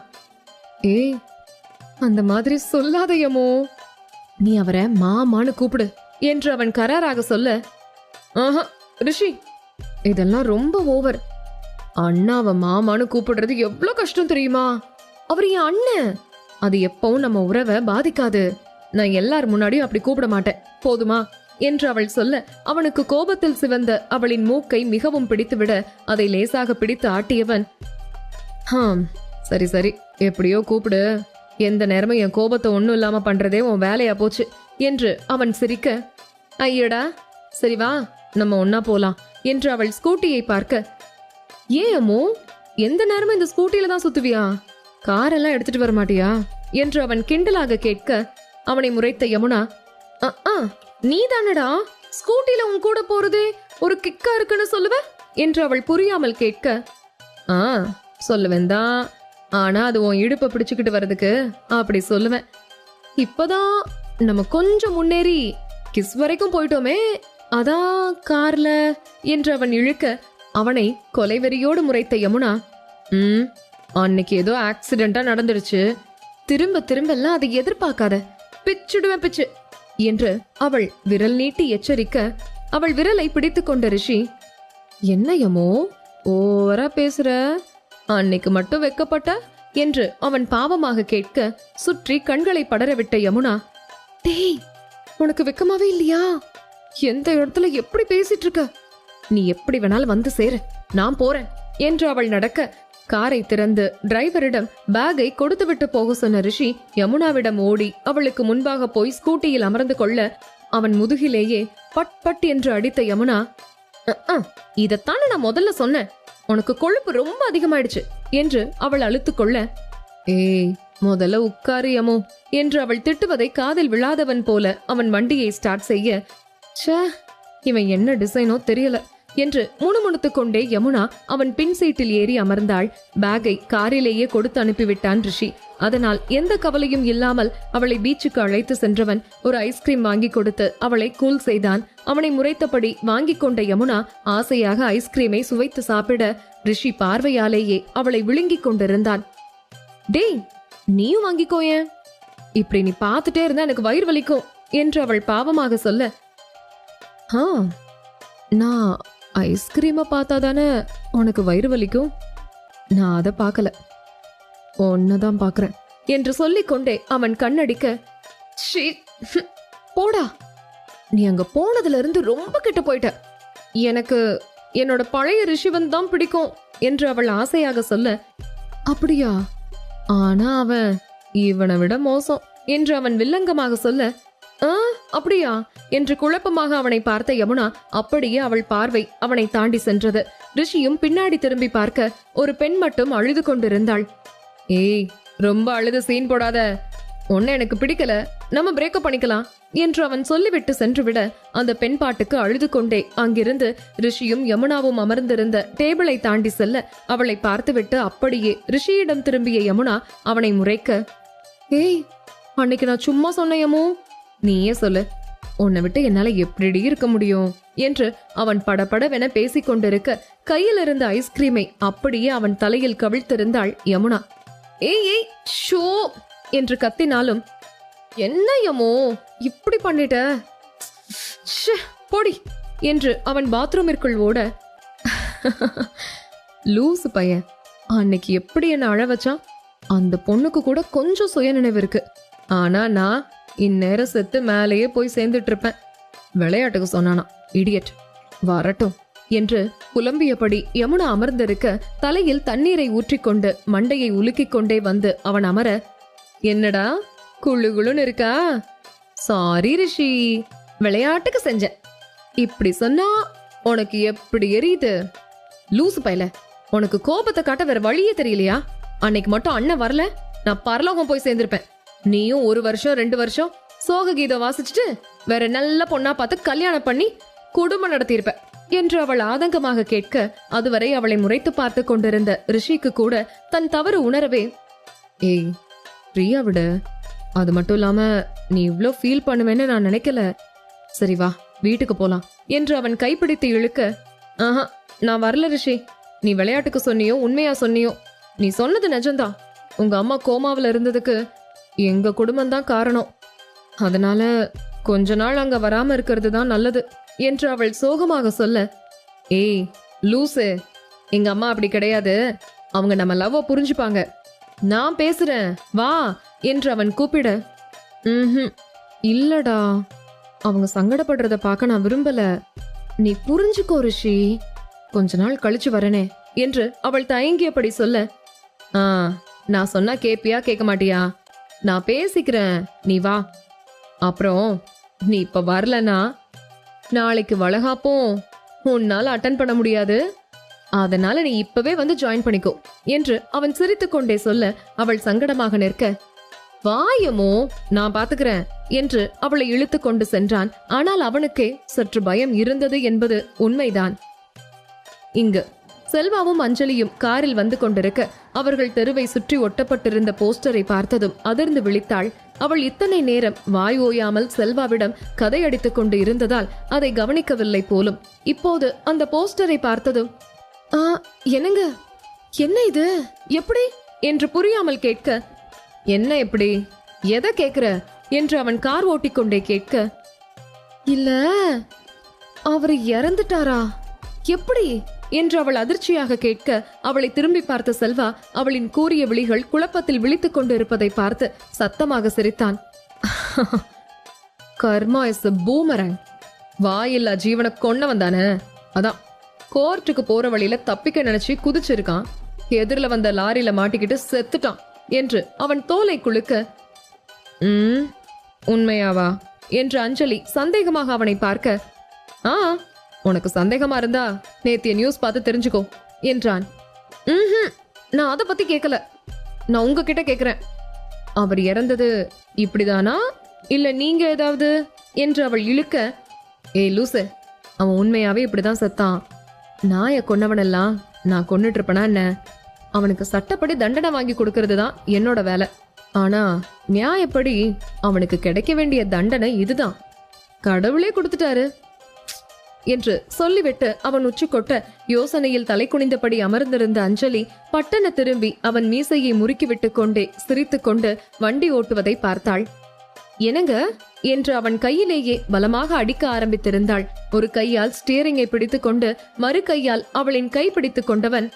ஏய், அந்த மாதிரி சொல்லாத யமோ, நீ அவரை மாமான்னு கூப்பிடு என்று அவன் கராராக சொல்ல, ரிஷி, இதெல்லாம் ரொம்ப ஓவர். அண்ணாவை மாமான்னு கூப்பிடுறது எவ்வளவு கஷ்டம் தெரியுமா? அவர் என் அண்ணன். அது எப்பவும் நம்ம உறவை பாதிக்காது. நான் எல்லார் முன்னாடியும் அப்படி கூப்பிட மாட்டேன், போதுமா என்று அவள் சொல்ல அவனுக்கு கோபத்தில் சிவந்த அவளின் மூக்கை மிகவும் பிடித்துவிட அதை லேசாக பிடித்து ஆட்டியவன், சரி சரி, எப்படியோ கூப்பிடு எந்த நேரமும் என் கோபத்தை ஒண்ணும் இல்லாம பண்றதே உன் வேலையா போச்சு என்று அவன் சிரிக்க, ஐயடா சரி வா நம்ம ஒன்னா போலாம் என்று அவள் ஸ்கூட்டியை பார்க்க, ஏன் அம்மு எந்த நேரமும் இந்த ஸ்கூட்டில தான் சுத்துவியா, காரெல்லாம் எடுத்துட்டு வர மாட்டியா என்று அவன் கிண்டலாக கேட்க, அவனை முறைத்த யமுனா, நீ தானடா ஸ்கூட்டில உன் கூட போறதே ஒரு கிக்கா இருக்குன்னு சொல்லுவ என்று அவள் புரியாமல் கேட்க, சொல்லுவேன் தான், ஆனா அது உன் இடுப்பை பிடிச்சுக்கிட்டு வர்றதுக்கு அப்படி சொல்லுவேன். இப்பதான் நம்ம கொஞ்சம் முன்னேறி கிஸ் வரைக்கும் போயிட்டோமே, அதான் கார்ல என்று அவன் இழுக்க, அவனை கொலைவெறியோடு முறைத்த யமுனா, அன்னைக்கு ஏதோ ஆக்சிடென்டா நடந்துடுச்சு, திரும்ப திரும்ப எல்லாம் அதை எதிர்பார்க்காத, பிச்சுடுவேன் பிச்சு என்று அவள் விரல் நீட்டி எச்சரிக்க, அவள் விரலை பிடித்து கொண்ட ரிஷி, என்ன யமோ ஓவரா பேசுற, அன்னைக்கு மட்டும் வெக்கப்பட்ட என்று அவன் பாவமாக கேட்க, சுற்றி கண்களை படரவிட்ட யமுனா, டேய் உனக்கு வெக்கமாவே இல்லையா, எந்த இடத்துல எப்படி பேசிட்டு இருக்க, நீ எப்படி வேணாலும் வந்து சேரு, நான் போறேன் என்று அவள் நடக்க, காரை திறந்து டிரைவரிடம் பேக்கை கொடுத்துவிட்டு போக சொன்ன ரிஷி யமுனாவிடம் ஓடி அவளுக்கு முன்பாக போய் ஸ்கூட்டியில் அமர்ந்து கொள்ள, அவன் முதுகிலேயே பட் பட் என்று அடித்த யமுனா, இதத்தானே நான் முதல்ல சொன்னேன், உனக்கு கொழுப்பு ரொம்ப அதிகமாயிடுச்சு என்று அவள் அழுத்துக் கொள்ள, ஏய் முதல்ல உட்காரு யமோ என்று அவள் திட்டுவதை காதில் விழாதவன் போல அவன் வண்டியை ஸ்டார்ட் செய்ய, ச்சே இவன் என்ன டிசைனோ தெரியல என்று முணுமுணுத்துக் கொண்டே யமுனா அவன் பின் சீட்டில் ஏறி அமர்ந்தாள். பேக்கை காரிலேயே கொடுத்து அனுப்பிவிட்டான் ரிஷி. அதனால் எந்த கவலையும் இல்லாமல் அவளை பீச்சுக்கு அழைத்து சென்றவன் ஒரு ஐஸ்கிரீம் வாங்கி கொடுத்து அவளை கூல் செய்தான். அவனை முறைத்தபடி வாங்கி கொண்ட யமுனா ஆசையாக ஐஸ்கிரீமை சுவைத்து சாப்பிட ரிஷி பார்வையாலேயே அவளை விழுங்கிக் கொண்டிருந்தான். டேய் நீயும் வாங்கிக்கோயேன், இப்படி நீ பார்த்துட்டே இருந்தா எனக்கு வயிறு வலிக்கும் என்று அவள் பாவமாக சொல்ல, நான் ஐஸ்கிரீமை பார்த்தாதானே உனக்கு வயிறு வலிக்கும், நான் அதை பார்க்கல, ஒன்னதான் பார்க்கறேன் என்று சொல்லிக்கொண்டே அவன் கண்ணடிக்க, போடா நீ அங்க போனதுல இருந்து ரொம்ப கிட்ட போயிட்ட, எனக்கு என்னோட பழைய ரிஷிவன் தான் பிடிக்கும் என்று அவள் ஆசையாக சொல்ல, அப்படியா, ஆனா அவன் இவனை விட மோசம் என்று அவன் வில்லங்கமாக சொல்ல, அப்படியா என்று குழப்பமாக அவனை பார்த்த யமுனா அப்படியே அவள் பார்வை அவனை தாண்டி சென்றது. ரிஷியும் பின்னாடி திரும்பி பார்க்க ஒரு பெண் மட்டும் அழுது கொண்டிருந்தாள். ஏய் ரொம்ப அழுது சீன் போடாத, உன்னை எனக்கு பிடிக்கல, நம்ம பிரேக்கப் பண்ணிக்கலாம் என்று அவன் சொல்லிவிட்டு சென்றுவிட அந்த பெண் பாட்டுக்கு அழுது கொண்டே அங்கிருந்து ரிஷியும் யமுனாவும் அமர்ந்திருந்த டேபிளை தாண்டி செல்ல அவளை பார்த்துவிட்டு அப்படியே ரிஷியிடம் திரும்பிய யமுனா அவனை முறைக்க, ஏய் அன்னைக்கு நான் சும்மா சொன்னையமோ, நீயே சொல்லு, உன்னை விட்டு என்னால எப்படி இருக்க முடியும் என்று அவன் படபடவென பேசிக் கொண்டிருக்க கையில் இருந்த ஐஸ்கிரீமை அப்படியே அவன் தலையில் கவிழ்த்திருந்தாள் யமுனா. ஏய் ஏய் ஷோ என்று கத்தினாலும், என்ன யமோ இப்படி பண்ணிட்ட, போடி என்று அவன் பாத்ரூமிற்குள் ஓட, லூசு பையன் அன்னைக்கு எப்படி என்ன அழ வச்சான், அந்த பொண்ணுக்கு கூட கொஞ்சம் சுயநினைவு இருக்கு, ஆனா நான் இந்நேரம் செத்து மேலேயே போய் சேர்ந்துட்டு இருப்பேன், விளையாட்டுக்கு சொன்னானா இடியட், வரட்டும் என்று புலம்பியபடி யமுனா அமர்ந்திருக்க தலையில் தண்ணீரை ஊற்றிக்கொண்டு மண்டையை உலுக்கிக் கொண்டே வந்து அவன் அமர, என்னடா குழு குழுன்னு இருக்கா, சாரி ரிஷி விளையாட்டுக்கு செஞ்சேன், இப்படி சொன்னா உனக்கு எப்படி எரியுது, லூசு பையல உனக்கு கோபத்தை காட்ட வேற வழியே தெரியலையா, அன்னைக்கு மட்டும் அண்ணன் வரல நான் பரலோகம் போய் சேர்ந்திருப்பேன், நீயும் 1 வருஷம் 2 வருஷம் சோக கீதம் வாசிச்சுட்டு வேற நல்ல பொண்ணா பார்த்து கல்யாணம் பண்ணி குடும்பம் நடத்தியிருப்ப என்று அவள் ஆதங்கமாக கேட்க அதுவரை அவளை முறைத்து பார்த்து கொண்டிருந்த ரிஷிக்கு கூட தன் தவறு உணரவே, ஏய் பிரியா விட, அது மட்டும் இல்லாம நீ இவ்ளோ ஃபீல் பண்ணுவேன்னு நான் நினைக்கல, சரி வா வீட்டுக்கு போலாம் என்று அவன் கைப்பிடித்து இழுக்க, ஆஹா நான் வரல ரிஷி, நீ விளையாட்டுக்கு சொன்னியோ உண்மையா சொன்னியோ, நீ சொன்னது நிஜம்தான், உங்க அம்மா கோமாவில் இருந்ததுக்கு எங்க குடும்பம் தான் காரணம், அதனால கொஞ்ச நாள் அங்க வராம இருக்கிறது தான் நல்லது என்று அவள் சோகமாக சொல்ல, ஏய் லூசு எங்க அம்மா அப்படி கிடையாது, அவங்க நம்ம லவ்வ புரிஞ்சுப்பாங்க, நான் பேசுறேன் வா என்று அவன் கூப்பிட, இல்லடா அவங்க சங்கடப்படுறத பார்க்க நான் விரும்பல, நீ புரிஞ்சுக்கோ ரிஷி, கொஞ்ச நாள் கழிச்சு வரனே என்று அவள் தயங்கியபடி சொல்ல, நான் சொன்னா கேப்பியா கேட்க மாட்டியா, நான் பேசிக்கிறேன், நீ வா. அப்புறம் நீ இப்ப வரலனா நாளைக்கு வளகாப்பும் உன்னால அட்டன் பண்ண முடியாது. அதனால நீ இப்பவே வந்து ஜாயின் பண்ணிக்கோ என்று அவன் சிரித்துக் கொண்டே சொல்ல அவள் சங்கடமாக நிற்க, வாயமோ நான் பாத்துக்கிறேன் என்று அவளை இழுத்து கொண்டு சென்றான். ஆனால் அவனுக்கே சற்று பயம் இருந்தது என்பது உண்மைதான். இங்கு செல்வாவும் அஞ்சலியும் காரில் வந்து கொண்டிருக்க அவர்கள் தெருவை சுற்றி ஒட்டப்பட்டிருந்த போஸ்டரை பார்த்ததும் அதிர்ந்து விழித்தாள். அவள் இத்தனை நேரம் வாய் ஓயாமல் செல்வாவிடம் கதையடித்துக் கொண்டு இருந்ததால் அதை கவனிக்கவில்லை போலும். இப்போது அந்த போஸ்டரை பார்த்ததும், என்னங்க, என்ன இது, எப்படி என்று புரியாமல் கேட்க, என்ன எப்படி, எதை கேக்குற என்று அவன் கார் ஓட்டிக்கொண்டே கேட்க, இல்ல அவர் இறந்துட்டாரா, எப்படி என்று அவள் அதிர்ச்சியாக கேட்க அவளை திரும்பி பார்த்த செல்வா அவளின் கூரிய விழிகள் குழப்பத்தில் விழித்துக் கொண்டு இருப்பதை பார்த்து சத்தமாக சிரித்தான். கர்மா இஸ் a boomerang. வாயில்லா ஜீவனை கொன்னவன் தானே, அதான் கோர்ட்டுக்கு போற வழியில தப்பிக்க நினைச்சு குதிச்சிருக்கான். எதிரில வந்த லாரியில மாட்டிக்கிட்டு செத்துட்டான் என்று அவன் தோலை குலுக்க, உண்மையாவா என்று அஞ்சலி சந்தேகமாக அவனை பார்க்க, உனக்கு சந்தேகமா இருந்தா நேத்திய நியூஸ் பார்த்து தெரிஞ்சுக்கோ என்றான். நான் அதை பத்தி கேட்கல, நான் உங்ககிட்ட கேக்குறேன். அவர் இறந்தது இப்படிதானா இல்ல நீங்க ஏதாவது என்று அவள் இழுக்க, ஏய் லூசு, அவன் உண்மையாவே இப்படிதான் செத்தான். நாய கொன்னவனெல்லாம் நான் கொன்னுட்டு இருப்பனா என்ன? அவனுக்கு சட்டப்படி தண்டனை வாங்கி கொடுக்கறது தான் என்னோட வேலை. ஆனா நியாயப்படி அவனுக்கு கிடைக்க வேண்டிய தண்டனை இதுதான். கடவுளே கொடுத்துட்டாரு என்று சொல்லிவிட்டு அவன் உச்சி கொட்ட யோசனையில் தலை குனிந்தபடி அமர்ந்திருந்த அஞ்சலி பட்டன திரும்பி அவன் மீசையை முறுக்கிவிட்டு கொண்டே சிரித்து கொண்டு வண்டி ஓட்டுவதை பார்த்தாள். என்னங்க என்று அவன் கையிலேயே பலமாக அடிக்க ஆரம்பித்திருந்தாள். ஒரு கையால் ஸ்டியரிங்கை பிடித்து கொண்டு மறு கையால் அவளின் கை பிடித்துக் கொண்டவன்,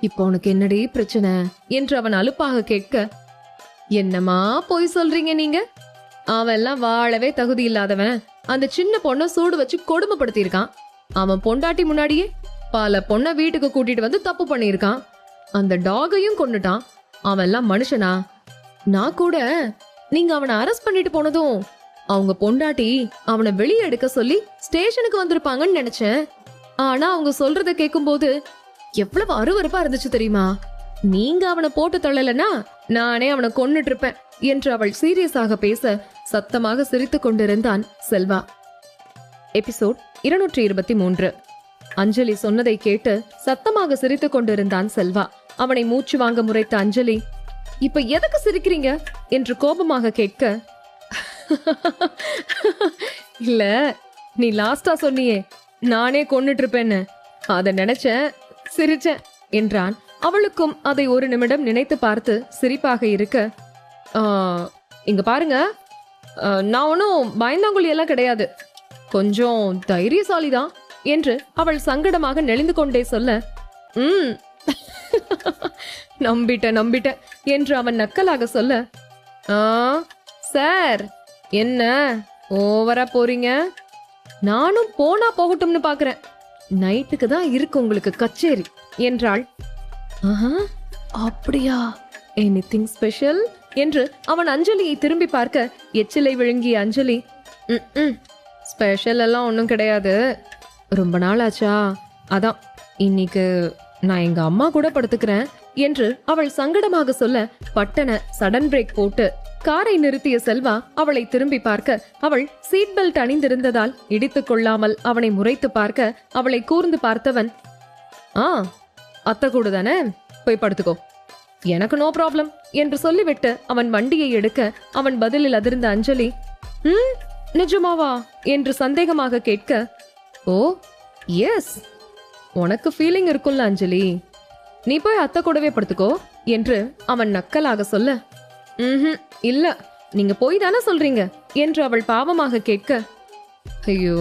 இப்போ உனக்கு என்னடி பிரச்சனை என்று அவன் அலுப்பாக கேட்க, என்னமா பொய் சொல்றீங்க நீங்க? அவெல்லாம் வாழவே தகுதி இல்லாதவன். அந்த சின்ன பொண்ணை சூடு வச்சு கொடுமைப்படுத்தி இருக்கான். அவன் பொண்டாட்டி முன்னாடியே பல பொண்ணை வீட்டுக்கு கூட்டிட்டு வந்து தப்பு பண்ணியிருக்கான். அந்த டாகையும் கொன்னுட்டான். அவன் எல்லாம் மனுஷனா? நான் கூட நீங்க அவனை அரெஸ்ட் பண்ணிட்டு போனதும் அவங்க பொண்டாட்டி அவனை வெளியே எடுக்க சொல்லி ஸ்டேஷனுக்கு வந்திருப்பாங்கன்னு நினைச்சேன். ஆனா அவங்க சொல்றத கேட்கும் போது எவ்வளவு அருவருப்பா இருந்துச்சு தெரியுமா? நீங்க அவனை போட்டு தள்ளலன்னா நானே அவனை கொன்னுட்டு இருப்பேன் என்று அவள் சீரியஸாக பேச சத்தமாக சிரித்துக் கொண்டிருந்தான் செல்வா. எபிசோட் 223. அஞ்சலி சொன்னதை கேட்டு சத்தமாக சிரித்துக் கொண்டிருந்தான் செல்வா. அவனை மூச்சு வாங்க முறைத்த அஞ்சலி, இப்ப எதுக்கு சிரிக்கிறீங்க என்று கோபமாக கேட்க, இல்ல நீ லாஸ்டா சொன்னியே நானே கொன்னுட்டு இருப்பேன்னு, அத நினைச்சேன், சிரிச்சேன் என்றான். அவளுக்கும் அதை ஒரு நிமிடம் நினைத்து பார்த்து சிரிப்பாக இருக்க, இங்க பாருங்க, நான் ஒன்னும் பயந்தாங்குழி எல்லாம் கிடையாது, கொஞ்சம் தைரியசாலிதான் என்று அவள் சங்கடமாக நெளிந்து கொண்டே சொல்ல, நம்பிட்ட என்று அவன் நக்கலாக சொல்ல, சார் என்ன ஓவரா போறீங்க? நானும் போனா போகட்டும்னு பாக்குறேன், நைட்டுக்கு தான் இருக்கு உங்களுக்கு கச்சேரி என்றாள். அப்படியா, எனிதிங் ஸ்பெஷல் என்று அவன் அஞ்சலியை திரும்பி பார்க்க எச்சிலை விழுங்கிய அஞ்சலி, ஸ்பெஷல் எல்லாம் ஒன்றும் கிடையாது, ரொம்ப நாள் ஆச்சா, அதான் இன்னைக்கு நான் எங்க அம்மா கூட படுத்துக்கிறேன் என்று அவள் சங்கடமாக சொல்ல பட்டன சடன் பிரேக் போட்டு காரை நிறுத்திய செல்வா அவளை திரும்பி பார்க்க அவள் சீட் பெல்ட் அணிந்திருந்ததால் இடித்துக் கொள்ளாமல் அவனை முறைத்து பார்க்க அவளை கூர்ந்து பார்த்தவன், அத்தை கூட தானே, போய் படுத்துக்கோ, எனக்கு நோ ப்ராப்ளம் என்று சொல்லிவிட்டு அவன் வண்டியை எடுக்க அவன் பதிலில் அதிர்ந்த அஞ்சலி, நிஜமாவா என்று சந்தேகமாக கேட்க, ஓ எஸ், உனக்கு ஃபீலிங் இருக்குல்ல அஞ்சலி, நீ போய் அத்தை கூடவே படுத்துக்கோ என்று அவன் நக்கலாக சொல்ல, இல்ல நீங்க போய் தானே சொல்றீங்க என்று அவள் பாவமாக கேட்க, ஐயோ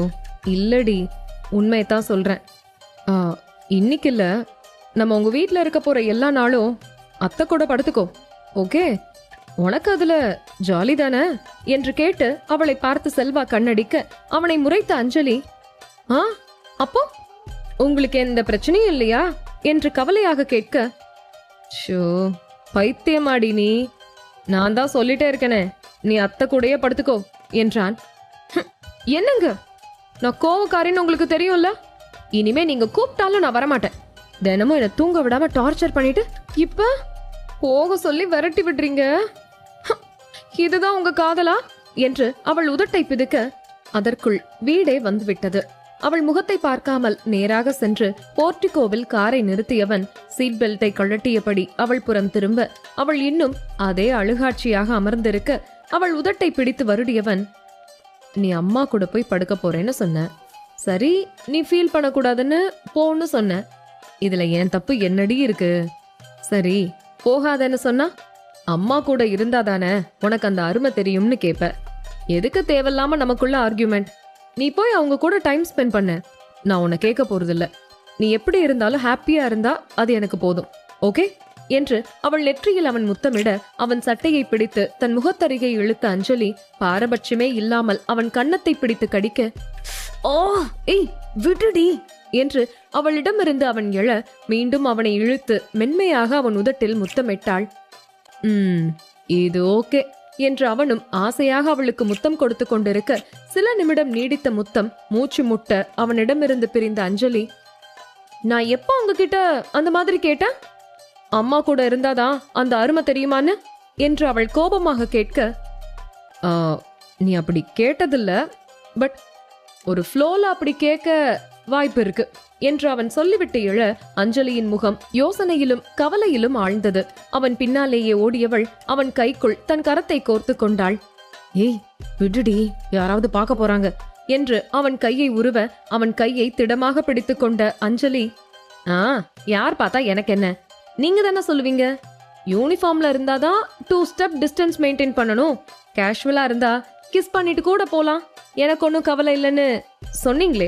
இல்லடி, உண்மையத்தான் சொல்றேன், இன்னைக்கு இல்ல, நம்ம உங்க வீட்டுல இருக்க போற எல்லா நாளும் அத்தை கூட படுத்துக்கோ, ஓகே, உனக்கு அதுல ஜாலி தானே என்று கேட்டு அவளை பார்த்து செல்வா கண்ணடிக்க அவனை முறைத்த அஞ்சலி, அப்போ உங்களுக்கு எந்த பிரச்சனையும் இல்லையா என்று கவலையாக கேட்க, ஷோ பைத்தியமாடி நீ, நான் தான் சொல்லிட்டே இருக்கனே, நீ அத்தை கூடயே படுத்துக்கோ என்றான். "ஹம், என்னங்க, நான் கோவக்காரின்னு உங்களுக்கு தெரியும்ல. இனிமே நீங்க கூப்பிட்டாலும் நான் வரமாட்டேன். தினமும் என்னை தூங்க விடாம டார்ச்சர் பண்ணிட்டு இப்ப போக சொல்லி விரட்டி விடுறீங்க. ஹம், இதுதான் உங்க காதலா என்று அவள் உதட்டை பிதுக்க அதற்குள் வீடே வந்துவிட்டது. அவள் முகத்தை பார்க்காமல் நேராக சென்று போர்டிகோவில் காரை நிறுத்தியவன் சீட் பெல்ட்டை கழட்டியபடி அவள் புறம் திரும்ப அவள் இன்னும் அதே அழுகாட்சியாக அமர்ந்திருக்க அவள் உதட்டை பிடித்து வருடியவன், நீ அம்மா கூட போய் படுக்க போறேன்னு சொன்ன. சரி, நீ ஃபீல் பண்ணக்கூடாதுன்னு போன்னு சொன்ன. இதுல என் தப்பு என்னடி இருக்கு? சரி, போகாதன்னு சொன்னா அம்மா கூட இருந்தாதானே உனக்கு அந்த அருமை தெரியும்னு கேப்ப. எதுக்கு தேவையில்லாம நமக்குள்ள ஆர்கியூமெண்ட்? நீ போய் அவங்க கூட டைம் ஸ்பெண்ட் பண்ண. நான் உன்னை கேட்க போறதில்ல. நீ எப்படி இருந்தாலும் ஹாப்பியா இருந்தா அது எனக்கு போதும், ஓகே என்று அவள் நெற்றியில் அவன் முத்தமிட அவன் சட்டையை பிடித்து தன் முகத்தருகே இழுத்த அஞ்சலி பாரபட்சமே இல்லாமல் அவன் கன்னத்தை பிடித்து கடிக்க, ஓ ஏய் விடுடி என்று அவளிடமிருந்து அவன் எழ மீண்டும் அவனை இழுத்து மென்மையாக அவன் உதட்டில் முத்தமிட்டாள். இது ஓகே என்று அவனும் ஆசையாக அவளுக்கு முத்தம் கொடுத்து கொண்டிருக்க சில நிமிடம் நீடித்த முத்தம் மூச்சு முட்ட அவனிடமிருந்து பிரிந்த அஞ்சலி, நான் எப்போ உங்ககிட்ட அந்த மாதிரி கேட்டேன்? அம்மா கூட இருந்தாதான் அந்த அருமை தெரியுமான்னு என்று அவள் கோபமாக கேட்க, நீ அப்படி கேட்டதில்ல, பட் ஒரு ஃப்ளோல அப்படி கேட்க வாய்ப்பு இருக்கு என்று அவன் சொல்லிவிட்டு எழ அஞ்சலியின் முகம் யோசனையிலும் கவலையிலும் ஆழ்ந்தது. அவன் பின்னாலேயே ஓடியவள் அவன் கைக்குள் தன் கரத்தை கோர்த்து கொண்டாள். ஏய் விடுடி, யாராவது பார்க்க போறாங்க என்று அவன் கையை உருவ அவன் கையை திடமாக பிடித்து கொண்ட அஞ்சலி, யார் பார்த்தா எனக்கு என்ன? நீங்க தானே சொல்லுவீங்க, யூனிஃபார்ம்ல இருந்தாதான் 2 ஸ்டெப் டிஸ்டன்ஸ் மெயின்டைன் பண்ணணும், கேஷுவலா இருந்தா கிஸ் பண்ணிட்டு கூட போலாம், எனக்கு ஒன்னும் கவலை இல்லைன்னு சொன்னீங்களே,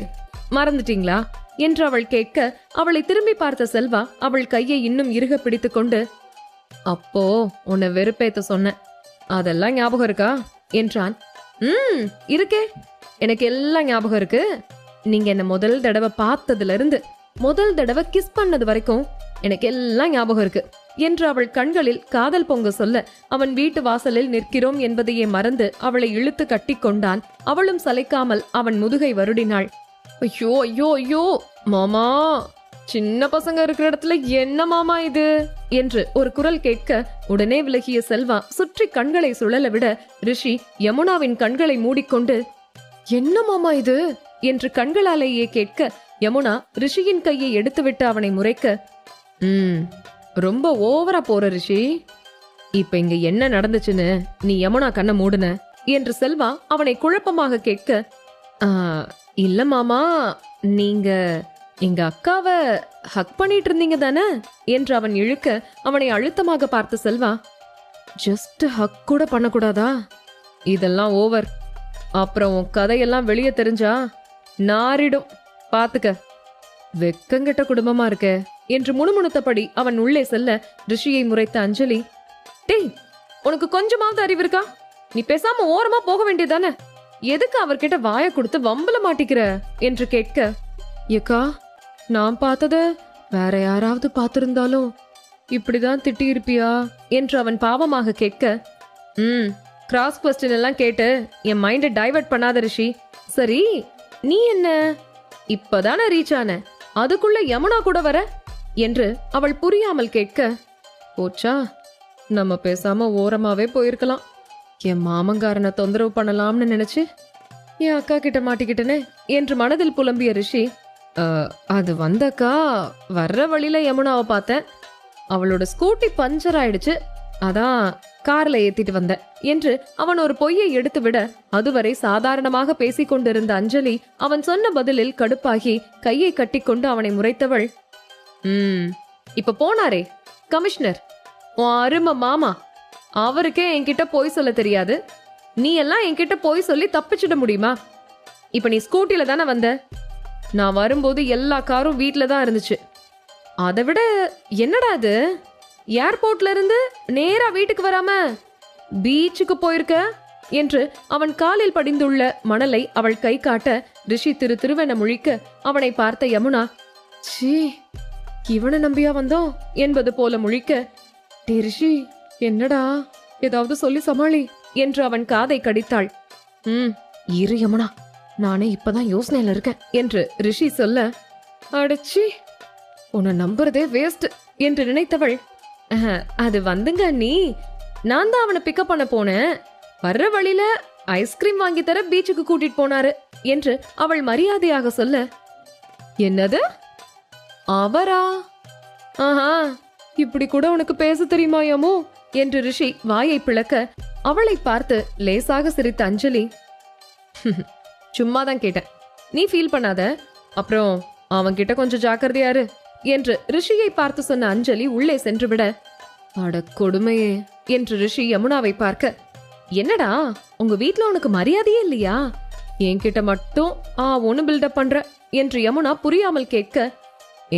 மறந்துட்டீங்களா என்று அவள் கேட்க அவளை திரும்பி பார்த்த செல்வா அவள் கையை இன்னும் இறுக பிடித்து கொண்டு, அப்போ உன்னை வெறுப்பேத்த சொன்ன, அதெல்லாம் ஞாபகம் இருக்கா என்றான். இருக்கே, எனக்கு எல்லாம் ஞாபகம் இருக்கு. நீங்க என்ன முதல் தடவை பார்த்ததுல இருந்து முதல் தடவை கிஸ் பண்ணது வரைக்கும் எனக்கு எல்லாம் ஞாபகம் இருக்கு என்று அவள் கண்களில் காதல் பொங்க சொல்ல அவன் வீட்டு வாசலில் நிற்கிறோம் என்பதையே மறந்து அவளை இழுத்து கட்டி கொண்டான். அவளும் சளைக்காமல் அவன் முதுகை வருடினாள். ஐயோ ஐயோ ஐயோ மாமா, சின்ன பசங்க இருக்கிற இடத்துல என்ன மாமா இது என்று ஒரு குரல் கேட்க உடனே விலகிய செல்வா சுற்றி கண்களை சுழல விட ரிஷி யமுனாவின் கண்களை மூடிக்கொண்டு, என்ன மாமா இது என்று கண்களாலேயே கேட்க யமுனா ரிஷியின் கையை எடுத்துவிட்டு அவனை முறைக்க, ரொம்ப ஓவரா போற ரிஷி, இப்ப இங்க என்ன நடந்துச்சுன்னு நீ யமுனா கண்ணை மூடுன என்று செல்வா அவனை குழப்பமாக கேட்க, இல்ல மாமா, நீங்க எங்க அக்காவை ஹக் பண்ணிட்டு இருந்தீங்க தானே என்று அவன் இழுக்க அவனை அழுத்தமாக பார்த்து செல்வா, ஜஸ்ட் ஹக் கூட பண்ணக்கூடாதா? இதெல்லாம் ஓவர். அப்புறம் உன் கதையெல்லாம் வெளியே தெரிஞ்சா நாரிடும், பாத்துக்க. வெக்கங்கெட்ட குடும்பமா இருக்க என்று முணுமுணுத்தபடி அவன் உள்ளே செல்ல ரிஷியை முறைத்த அஞ்சலி, டேய் உனக்கு கொஞ்சமாவது அறிவு இருக்கா? நீ பேசாம ஓரமா போக வேண்டியதானே, எதுக்கு அவர்கிட்ட வாய கொடுத்து வம்பல மாட்டிக்கிற என்று கேட்க, ஏக்கா நான் பார்த்தத வேற யாராவது பார்த்திருந்தாலும் இப்படிதான் திட்டி இருப்பியா என்று அவன் பாவமாக கேட்க, கிராஸ் கொஸ்டின் எல்லாம் கேட்டு என் மைண்டை டைவர்ட் பண்ணாத ரிஷி. சரி, நீ என்ன இப்பதானே ரீச் ஆன, அதுக்குள்ள யமுனா கூட வர என்று அவள் புரியாமல் கேட்க, போச்சா, நம்ம பேசாம ஓரமாவே போயிருக்கலாம். என் மாமங்காரனை தொந்தரவு பண்ணலாம்னு நினைச்சு என் அக்கா கிட்ட மாட்டிக்கிட்டனே என்று மனதில் புலம்பிய ரிஷி, அது வந்தக்கா வர்ற வழியில யமுனாவை பார்த்தேன், அவளோட ஸ்கூட்டி பஞ்சர் ஆயிடுச்சு, அதான் கார்ல ஏத்திட்டு வந்த என்று அவன் ஒரு பொய்யை எடுத்து விட அதுவரை சாதாரணமாக பேசிக் கொண்டிருந்த அஞ்சலி அவன் சொன்ன பதிலில் கடுப்பாகி கையை கட்டிக்கொண்டு அவனை முறைத்தவள், இப்ப போனாரே கமிஷனர், உன் அருமை மாமா, அவருக்கே என்கிட்ட பொய் சொல்ல தெரியாது, நீ எல்லாம் என்கிட்ட பொய் சொல்லி தப்பிச்சிட முடியுமா? இப்ப நீ ஸ்கூட்டில தானே வந்த, நான் வரும்போது எல்லா காரும் வீட்டுல தான் இருந்துச்சு. அதை விட என்னடா அது, ஏர்போர்ட்ல இருந்து நேரா வீட்டுக்கு வராம பீச்சுக்கு போயிருக்க என்று அவன் காலில் படிந்துள்ள மணலை அவள் கை காட்ட ரிஷி திருவென முழிக்க அவனை பார்த்த யமுனா, சீ இவனை நம்பியா வந்தோம் என்பது போல முழிக்க, டே ரிஷி என்னடா ஏதாவது சொல்லி சமாளி என்று அவன் காதை கடித்தாள். இரு யமுனா, நானே இப்பதான் யோசனையில இருக்கேன் என்று ரிஷி சொல்ல, அடச்சி உன்னை நம்புறதே வேஸ்ட் என்று நினைத்தவள், அது வந்துங்க நீ, நான் தான் அவனை பிக்கப் பண்ண போனேன், வர்ற வழியில ஐஸ்கிரீம் வாங்கி தர பீச்சுக்கு கூட்டிட்டு போனாரு என்று அவள் மரியாதையாக சொல்ல, என்னது அவரா? ஆஹா, இப்படி கூட உனக்கு பேச தெரியுமா யமு என்று ரிஷி வாயை பிளக்க, அவளை பார்த்து லேசாக சிரித்த அஞ்சலி, சும்மாதான் கேட்டேன், நீ ஃபீல் பண்ணாத, அப்புறம் அவன்கிட்ட கொஞ்சம் ஜாக்கிரதையாரு என்று ரிஷியை பார்த்து சொன்ன அஞ்சலி உள்ளே சென்று விட, அட கொடுமையே என்று ரிஷி யமுனாவை பார்க்க, என்னடா உங்க வீட்ல உனக்கு மரியாதையே இல்லையா, என்கிட்ட மட்டும் ஒன்னு பில்டப் பண்ற என்று யமுனா புரியாமல் கேட்க,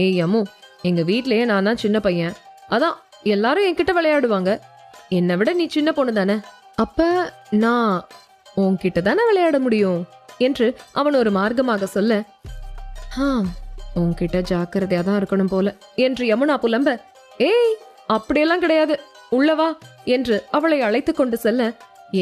ஏய் யமு, எங்க வீட்லயே நான் தான் சின்ன பையன், அதான் எல்லாரும் என்கிட்ட விளையாடுவாங்க, என்னை விட நீ சின்ன பொண்ணு தானே, அப்ப நான் உன்கிட்ட தானே விளையாட முடியும் என்று அவன் ஒரு மார்க்கமாக சொல்ல, உன்கிட்ட ஜாக்கிரதையா தான் இருக்கணும் போல என்று யமுனா புலம்ப, ஏய் அப்படியெல்லாம் கிடையாது, உள்ளவா என்று அவளை அழைத்து கொண்டு செல்ல,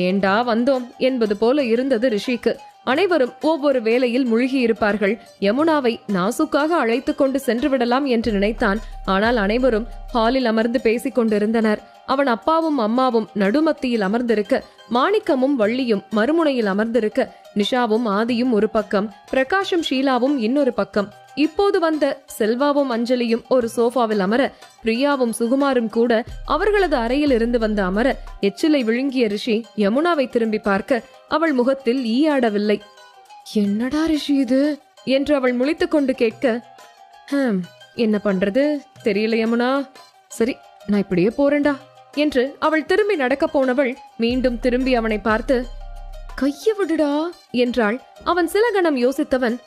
ஏண்டா வந்தோம் என்பது போல இருந்தது ரிஷிக்கு. அனைவரும் ஒவ்வொரு வேலையில் மூழ்கி இருப்பார்கள். யமுனாவை நாசுக்காக அழைத்து கொண்டு சென்று விடலாம் என்று நினைத்தான். ஆனால் அனைவரும் ஹாலில் அமர்ந்து பேசிக் கொண்டிருந்தனர். அவன் அப்பாவும் அம்மாவும் நடுமத்தியில் அமர்ந்திருக்க, மாணிக்கமும் வள்ளியும் மறுமுனையில் அமர்ந்திருக்க, நிஷாவும் ஆதியும் ஒரு பக்கம், பிரகாஷும் ஷீலாவும் இன்னொரு பக்கம். இப்போது வந்த செல்வாவும் அஞ்சலியும் ஒரு சோஃபாவில் அமர, பிரியாவும் சுகுமாரும் கூட அவர்களது அறையில் இருந்து வந்த அமர, எச்சிலை விழுங்கிய ரிஷி யமுனாவை திரும்பி பார்க்க அவள் முகத்தில் ஈயாடவில்லை. என்னடா ரிஷி இது என்று அவள் முழித்துக் கொண்டு கேட்க, என்ன பண்றது தெரியல யமுனா, சரி நான் இப்படியே போறேன்டா என்று அவள் திரும்பி நடக்க போனவள் மீண்டும் திரும்பி அவனை பார்த்து, கைய விடுடா என்றாள். அவன் சில கணம் யோசித்தவன்,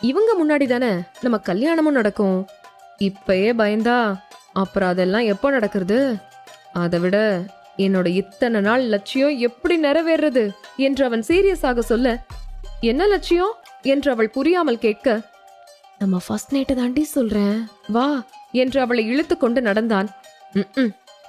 இவங்க முன்னாடி தானே நம்ம கல்யாணமும் நடக்கும், இப்பயே பயந்தா அப்புறம் அதெல்லாம் எப்போ நடக்கிறது, அதை விட என்னோட இத்தனை நாள் லட்சியம் எப்படி நிறைவேறது என்று அவன் சீரியஸாக சொல்ல, என்ன லட்சியம் என்று அவள் புரியாமல் கேட்க, நம்ம ஃபர்ஸ்ட் நைட்டு தாண்டி சொல்றேன் வா என்று அவளை இழுத்து கொண்டு நடந்தான்.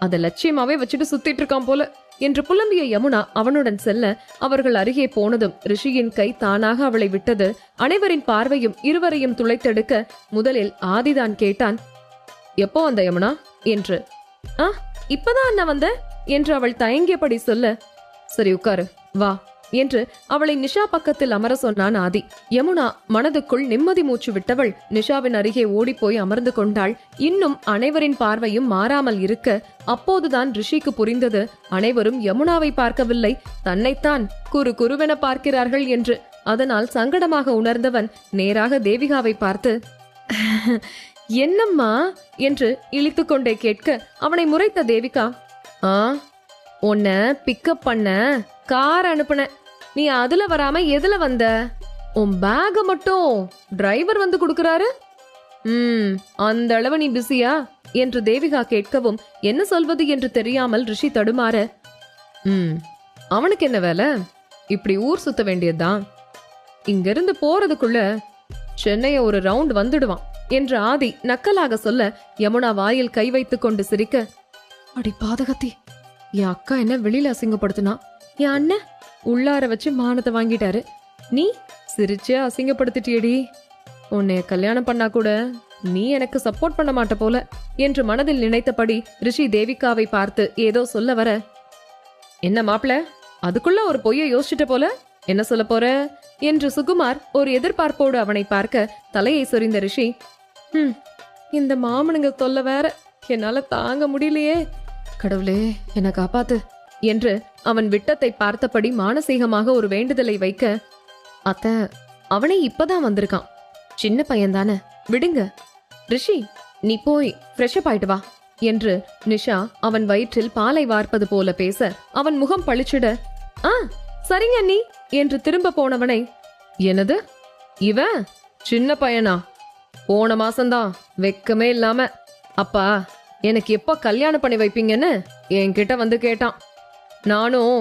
அத லட்சியமாவே வச்சுட்டு சுத்திட்டு இருக்கான் போல என்று புலம்பிய யமுனா அவனுடன் செல்ல, அவர்கள் அருகே போனதும் ரிஷியின் கை தானாக அவளை விட்டது. அனைவரின் பார்வையும் இருவரையும் துளைத்தெடுக்க முதலில் ஆதிதான் கேட்டான், எப்போ வந்த யமுனா என்று. இப்பதான் அண்ணா வந்த என்று அவள் தயங்கியபடி சொல்ல, சரி உட்காரு வா என்று அவளை நிஷா பக்கத்தில் அமர சொன்னான் ஆதி. யமுனா மனதுக்குள் நிம்மதி மூச்சு விட்டவள் நிஷாவின் அருகே ஓடிப்போய் அமர்ந்து கொண்டாள். இன்னும் அனைவரின் பார்வையும் மாறாமல் இருக்க, அப்போதுதான் ரிஷிக்கு புரிந்தது, அனைவரும் யமுனாவை பார்க்கவில்லை, தன்னைத்தான் குறுவென பார்க்கிறார்கள் என்று. அதனால் சங்கடமாக உணர்ந்தவன் நேராக தேவிகாவை பார்த்து, என்னம்மா என்று இழித்து கொண்டே கேட்க, அவனை முறைத்த தேவிகா, உன்ன பிக்கப் பண்ண கார் அனுப்புன, நீ அதுல வராம எதுல வந்த, உன் பேக மட்டும் டிரைவர் வந்து கொடுக்கறாரு, அந்த அளவு நீ பிஸியா என்று தேவிகா கேட்கவும் என்ன சொல்வது என்று தெரியாமல் ரிஷி தடுமாற, அவனுக்கு என்ன வேலை, இப்படி ஊர் சுத்த வேண்டியதுதான், இங்கிருந்து போறதுக்குள்ள சென்னைய ஒரு ரவுண்ட் வந்துடுவான் என்று ஆதி நக்கலாக சொல்ல, யமுனா வாயில் கை வைத்துக் கொண்டு சிரிக்க, அடி பாதகத்தி, என் அக்கா என்ன வெளியில அசிங்கப்படுத்தினா, என் அண்ணன் உள்ளார வச்சு மானத்தை வாங்கிட்டாரு, நீ சிரிச்சே அசிங்கப்படுத்திட்டியடி, உன்னைய கல்யாணம் பண்ணா கூட நீ எனக்கு சப்போர்ட் பண்ண மாட்ட போல என்று மனதில் நினைத்தபடி ரிஷி தேவிகாவை பார்த்து ஏதோ சொல்ல வர, என்ன மாப்பிள அதுக்குள்ள ஒரு பொய்ய யோசிச்சுட்ட போல, என்ன சொல்ல போற என்று சுகுமார் ஒரு எதிர்பார்ப்போடு அவனை பார்க்க தலையை சொரிந்த ரிஷி, இந்த மாமனுங்க தொல்ல வேற, என்னால தாங்க முடியலையே, கடவுளே என்ன காப்பாத்து என்று அவன் விட்டத்தை பார்த்தபடி மானசீகமாக ஒரு வேண்டுதலை வைக்க, அத்த அவனே இப்பதான் வந்திருக்கான், சின்ன பையன்தானே விடுங்க, ரிஷி நீ போய் ஃப்ரெஷ் அப் ஆயிட்டு வா என்று நிஷா அவன் வயிற்றில் பாலை வார்ப்பது போல பேச, அவன் முகம் பளிச்சிட, சரிங்க அண்ணி என்று திரும்ப போனவனை, என்னது இவன் சின்ன பையனா, போன மாசம்தான் வெக்கமே இல்லாம அப்பா எனக்கு எப்ப கல்யாணம் பண்ணி வைப்பீங்கன்னு என்கிட்ட வந்து கேட்டான், நானும்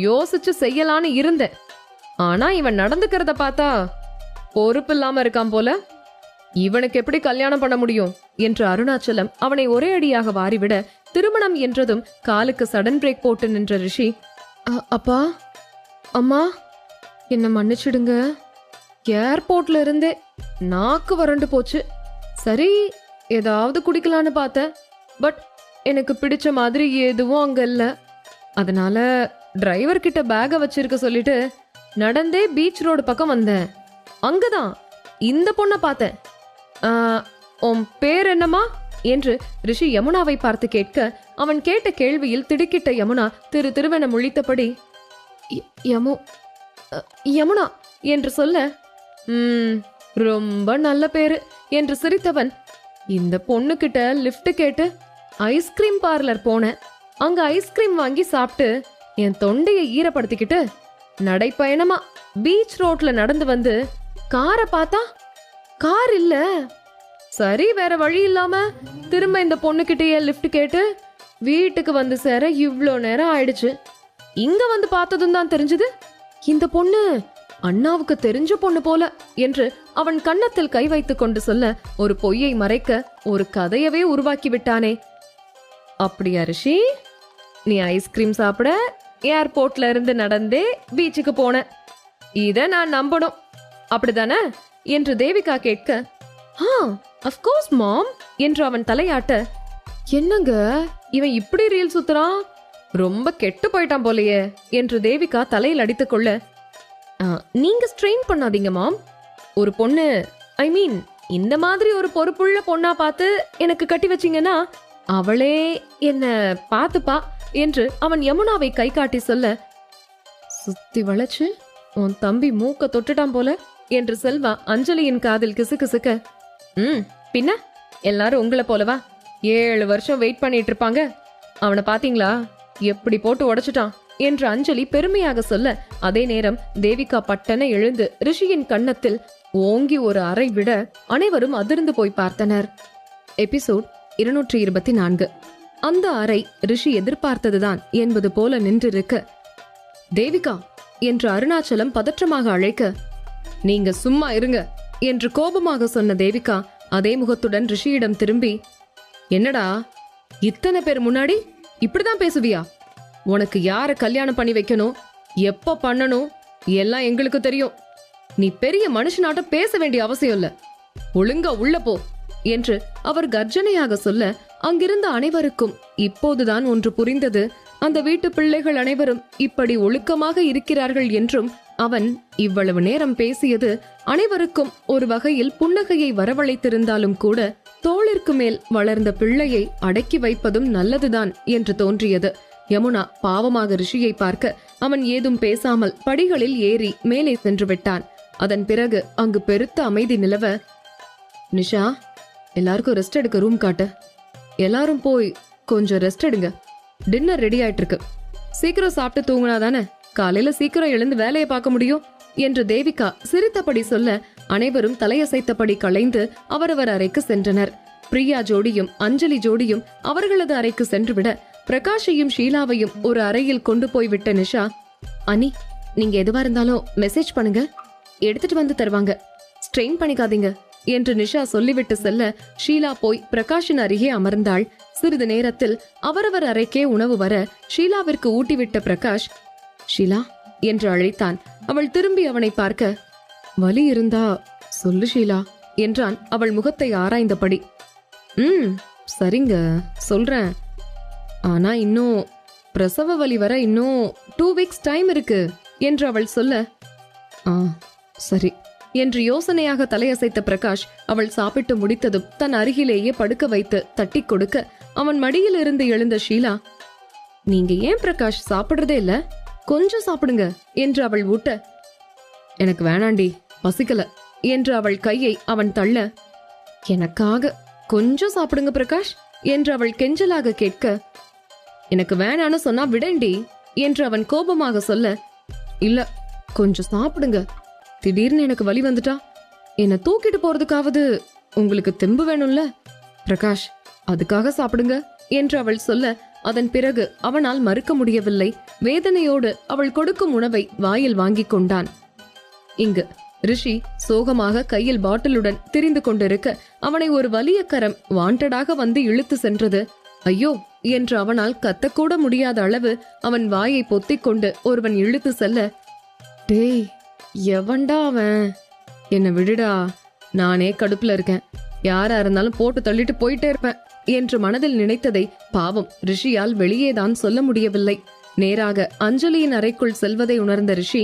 யோசிச்சு செய்யலான்னு இருந்தேன், ஆனா இவன் நடந்துக்கிறத பார்த்தா பொறுப்பு இல்லாம இருக்கான் போல, இவனுக்கு எப்படி கல்யாணம் பண்ண முடியும் என்று அருணாச்சலம் அவனை ஒரே அடியாக வாரிவிட, திருமணம் என்றதும் காலுக்கு சடன் பிரேக் போட்டு நின்ற ரிஷி, அப்பா அம்மா என்ன மன்னிச்சிடுங்க, ஏர்போர்ட்ல இருந்தே நாக்கு வறண்டு போச்சு. சரி ஏதாவது குடிக்கலான்னு பார்த்தேன், பட் எனக்கு பிடிச்ச மாதிரி எதுவும் அங்க இல்ல. அதனால டிரைவர் கிட்ட பேக வச்சிருக்க சொல்லிட்டு நடந்தே பீச் ரோடு பக்கம் வந்தேன். அங்கதான் இந்த பொண்ணை பார்த்தேன். உன் பேர் என்னம்மா என்று ரிஷி யமுனாவை பார்த்து கேட்க, அவன் கேட்ட கேள்வியில் திடுக்கிட்ட யமுனா திருவென முழித்தபடி யமுனா என்று சொல்ல, ரொம்ப நல்ல பேரு என்று சிரித்தவன், இந்த பொண்ணு கிட்ட லிஃப்ட் கேட்டு ஐஸ்கிரீம் பார்லர் போனேன். அங்க ஐஸ்கிரீம் வாங்கி சாப்பிட்டு என் தொண்டையை ஈரப்படுத்திக்கிட்டு நடைப்பயணமா பீச் ரோட்ல நடந்து வந்து காரை பார்த்தா கார் இல்ல. சரி வேற வழி இல்லாம திரும்ப இந்த பொண்ணுகிட்டயே லிஃப்ட் கேட்டு வீட்டுக்கு வந்து சேர இவ்ளோ நேரம் ஆயிடுச்சு. இங்க வந்து பார்த்ததும் தான் தெரிஞ்சது இந்த பொண்ணு அண்ணாவுக்கு தெரிஞ்ச பொண்ணு போல என்று அவன் கன்னத்தில் கை வைத்து கொண்டு சொல்ல, ஒரு பொய்யை மறைக்க ஒரு கதையவே உருவாக்கி விட்டானே. அப்படியா ரிஷி, நீ ஐஸ்கிரீம் சாப்பிட ஏர்போர்ட்ல இருந்து நடந்தே பீச்சுக்கு போன, இத நான் நம்பணும் அப்படிதானே என்று தேவிகா கேட்க, அஃப்கோர்ஸ் மாம் என்று அவன் தலையாட்ட, என்னங்க இவன் இப்படி ரீல் சுத்துறான், ரொம்ப கெட்டு போயிட்டான் போலையே என்று தேவிகா தலையில் அடித்துக் கொள்ள, நீங்க ஸ்ட்ரெயின் பண்ணாதீங்க மாம். ஒரு பொண்ணு, ஐ மீன் இந்த மாதிரி ஒரு பொறுப்புள்ள பொண்ணா பார்த்து எனக்கு கட்டி வச்சீங்கன்னா அவளே என்ன பாத்துப்பா என்று அவன் யமுனாவை கை காட்டி சொல்ல, சுத்தி வளைச்சு உன் தம்பி மூக்க தொட்டுட்டான் போல என்று செல்வா அஞ்சலியின் காதில் கிசுகிசுக்க, பின்ன எல்லாரும் உங்களை போலவா 7 வருஷம் வெயிட் பண்ணிட்டு இருப்பாங்க, அவனை பாத்தீங்களா எப்படி போட்டு உடைச்சிட்டான் என்று அஞ்சலி பெருமையாக சொல்ல, அதே நேரம் தேவிகா பட்டன எழுந்து ரிஷியின் கன்னத்தில் ஓங்கி ஒரு அறை விட அனைவரும் அதிர்ந்து போய் பார்த்தனர். எபிசோட் 224. அந்த அறை ரிஷி எதிர்பார்த்ததுதான் என்பது போல நின்றிருக்க, தேவிகா என்று அருணாச்சலம் பதற்றமாக அழைக்க, நீங்க சும்மா இருங்க என்று கோபமாக சொன்ன தேவிகா அதே முகத்துடன் ரிஷியிடம் திரும்பி, என்னடா இத்தனை பேர் முன்னாடி இப்படிதான் பேசுவியா? உனக்கு யார கல்யாணம் பண்ணி வைக்கணும், எப்ப பண்ணணும் எல்லாம் எங்களுக்கு தெரியும். நீ பெரிய மனுஷனாட்ட பேச வேண்டிய அவசியம் இல்ல, ஒழுங்கா உள்ள போ என்று அவர் கர்ஜனையாக சொல்ல, அங்கிருந்த அனைவருக்கும் இப்போதுதான் ஒன்று புரிந்தது. அந்த வீட்டு பிள்ளைகள் அனைவரும் இப்படி ஒழுக்கமாக இருக்கிறார்கள் என்றும் அவன் இவ்வளவு நேரம் பேசியது அனைவருக்கும் ஒரு வகையில் புன்னகையை வரவழைத்திருந்தாலும் கூட தோளிற்கு மேல் வளர்ந்த பிள்ளையை அடக்கி வைப்பதும் நல்லதுதான் என்று தோன்றியது. யமுனா பாவமாக ரிஷியை பார்க்க அவன் ஏதும் பேசாமல் படிகளில் ஏறி மேலே சென்று விட்டான். அதன் பிறகு அங்கு பெருத்த அமைதி நிலவ, நிஷா எல்லாருக்கும் ரெஸ்ட் எடுக்க ரூம் காட்டு, எல்லாரும் போய் கொஞ்சம் ரெஸ்ட் எடுங்க, டின்னர் ரெடி ஆயிட்டு இருக்கு, சீக்கிரம் சாப்பிட்டு தூங்கினாதானே காலையில சீக்கிரம் எழுந்து வேலையை பார்க்க முடியும் என்று தேவிகா சிரித்தபடி சொல்ல, அனைவரும் தலையசைத்தபடி களைந்து அவரவர் அறைக்கு சென்றனர். பிரியா ஜோடியும் அஞ்சலி ஜோடியும் அவர்களது அறைக்கு சென்றுவிட, பிரகாஷையும் ஷீலாவையும் ஒரு அறையில் கொண்டு போய் விட்ட நிஷா, அனி நீங்க எதுவா இருந்தாலும் மெசேஜ் பண்ணுங்க, எடுத்துட்டு வந்து தருவாங்க, ஸ்ட்ரெயின் பண்ணிக்காதீங்க என்று நிஷா சொல்லிவிட்டு செல்ல, ஷீலா போய் பிரகாஷின் அருகே அமர்ந்தாள். சிறிது நேரத்தில் அவரவர் அறைக்கே உணவு வர ஷீலாவிற்கு ஊட்டிவிட்ட பிரகாஷ், ஷீலா என்று அழைத்தான். அவள் திரும்பி அவனை பார்க்க, வலி இருந்தா சொல்லு ஷீலா என்றான் அவள் முகத்தை ஆராய்ந்தபடி. சரிங்க சொல்றேன், ஆனா இன்னும் பிரசவ வலி வர இன்னும் 2 வீக்ஸ் டைம் இருக்கு என்று அவள் சொல்ல, சரி என்று யோசனையாக தலையசைத்த பிரகாஷ் அவள் சாப்பிட்டு முடித்ததும் தன் அருகிலேயே படுக்க வைத்து தட்டி கொடுக்க, அவன் மடியில் இருந்து எழுந்த ஷீலா, நீங்க ஏன் பிரகாஷ் சாப்பிடுறதே இல்ல, கொஞ்சம் சாப்பிடுங்க என்று அவள் ஊட்ட, எனக்கு வேணாண்டி பசிக்கல என்று அவள் கையை அவன் தள்ள, எனக்காக கொஞ்சம் சாப்பிடுங்க பிரகாஷ் என்று அவள் கெஞ்சலாக கேட்க, எனக்கு வேணான்னு சொன்னா விடண்டி என்று அவன் கோபமாக சொல்ல, இல்ல கொஞ்சம் சாப்பிடுங்க, திடீர்னு எனக்கு வலி வந்துட்டா என்ன தூக்கிட்டு போறதுக்காவது உங்களுக்கு தெம்பு வேணும்ல பிரகாஷ், அதுக்காக சாப்பிடுங்க என்று அவள் சொல்ல, அதன் பிறகு அவனால் மறுக்க முடியவில்லை. வேதனையோடு அவள் கொடுக்கும் உணவை வாயில் வாங்கிக் கொண்டான். இங்கு ரிஷி சோகமாக கையில் பாட்டிலுடன் திரிந்து கொண்டிருக்க, அவனை ஒரு வலிய கரம் வாண்டடாக வந்து இழுத்து சென்றது. ஐயோ என்று அவனால் கத்தக்கூட முடியாத அளவு அவன் வாயை பொத்திக் கொண்டு ஒருவன் இழுத்து செல்ல, டேய் எவன்டா அவன், என்ன விடுடா, நானே கடுப்புல இருக்கேன், யாரா இருந்தாலும் போட்டு தள்ளிட்டு போயிட்டே இருப்பேன் என்று மனதில் நினைத்ததை பாவம் ரிஷியால் வெளியேதான் சொல்ல முடியவில்லை. நேராக அஞ்சலியின் அறைக்குள் செல்வதை உணர்ந்த ரிஷி,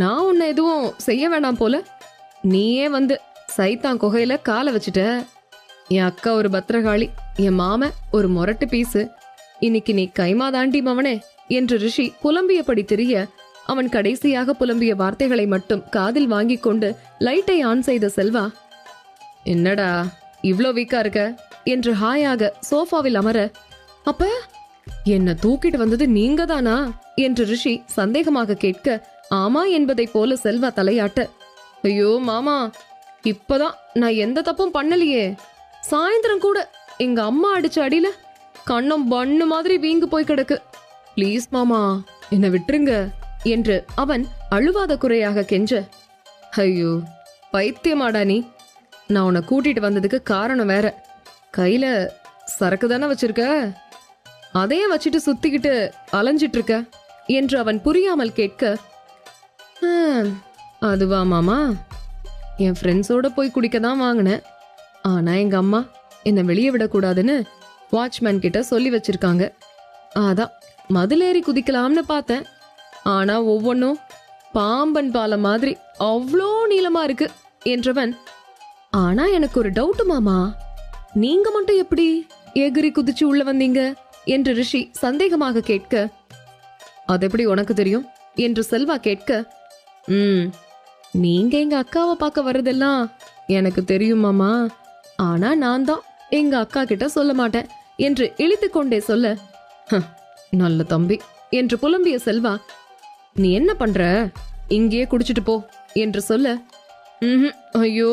நான் உன்னை எதுவும் செய்ய வேணாம் போல, நீயே வந்து சைத்தான் குகையில காலை வச்சுட்ட. என் அக்கா ஒரு பத்திரகாளி, என் மாம ஒரு மொரட்டு பீஸு, இன்னைக்கு நீ கைமா தாண்டி மவனே என்று ரிஷி புலம்பியபடி திரிய, அவன் கடைசியாக புலம்பிய வார்த்தைகளை மட்டும் காதில் வாங்கிக் கொண்டு லைட்டை ஆன் செய்த செல்வா, என்னடா இவ்ளோ வீக்கா இருக்க என்று ஹாயாக சோஃபாவில் அமர, அப்ப என்ன தூக்கிட்டு வந்தது நீங்க தானா என்று ரிஷி சந்தேகமாக கேட்க, ஆமா என்பதை போல செல்வா தலையாட்ட, ஐயோ மாமா, இப்பதான் நான் எந்த தப்பும் பண்ணலையே, சாயந்தரம் கூட எங்க அம்மா அடிச்ச அடியில கண்ணம் பண்ணு மாதிரி வீங்கு போய் கிடக்கு, ப்ளீஸ் மாமா என்ன விட்டுருங்க என்று அவன் அழுவாத குறையாக கெஞ்ச, ஐயோ பைத்தியமாடா நீ, நான் உன்னை கூட்டிட்டு வந்ததுக்கு காரணம் வேற, கையில சரக்கு தானே வச்சிருக்க, அதையே வச்சுட்டு சுத்திக்கிட்டு அலைஞ்சிட்டு இருக்க என்று அவன் புரியாமல் கேட்க, அதுவா மாமா, என் ஃப்ரெண்ட்ஸோட போய் குடிக்க தான் வாங்கினேன், ஆனா எங்க அம்மா என்னை வெளியே விடக்கூடாதுன்னு வாட்ச்மேன் கிட்ட சொல்லி வச்சிருக்காங்க, அதான் மதிலேறி குதிக்கலாம்னு பார்த்தேன், ஆனா ஒவ்வொன்னும் பாம்பன் பாலம் மாதிரி அவ்வளோ நீளமா இருக்கு என்றவன், ஆனா எனக்கு ஒரு டவுட் மாமா, நீங்க மட்டும் எப்படி எகிரி குதிச்சு உள்ள வந்தீங்க என்று ரிஷி சந்தேகமாக கேட்க, அது எப்படி உனக்கு தெரியும் என்று செல்வா கேட்க, நீங்க எங்க அக்காவை பார்க்க வர்றதெல்லாம் எனக்கு தெரியும் மாமா, ஆனா நான் தான் எங்க அக்கா கிட்ட சொல்ல மாட்டேன் என்று இழித்து கொண்டே சொல்ல, நல்ல தம்பி என்று புலம்பிய செல்வா, நீ என்ன பண்ற, இங்கேயே குடிச்சிட்டு போ என்று சொல்ல, ஐயோ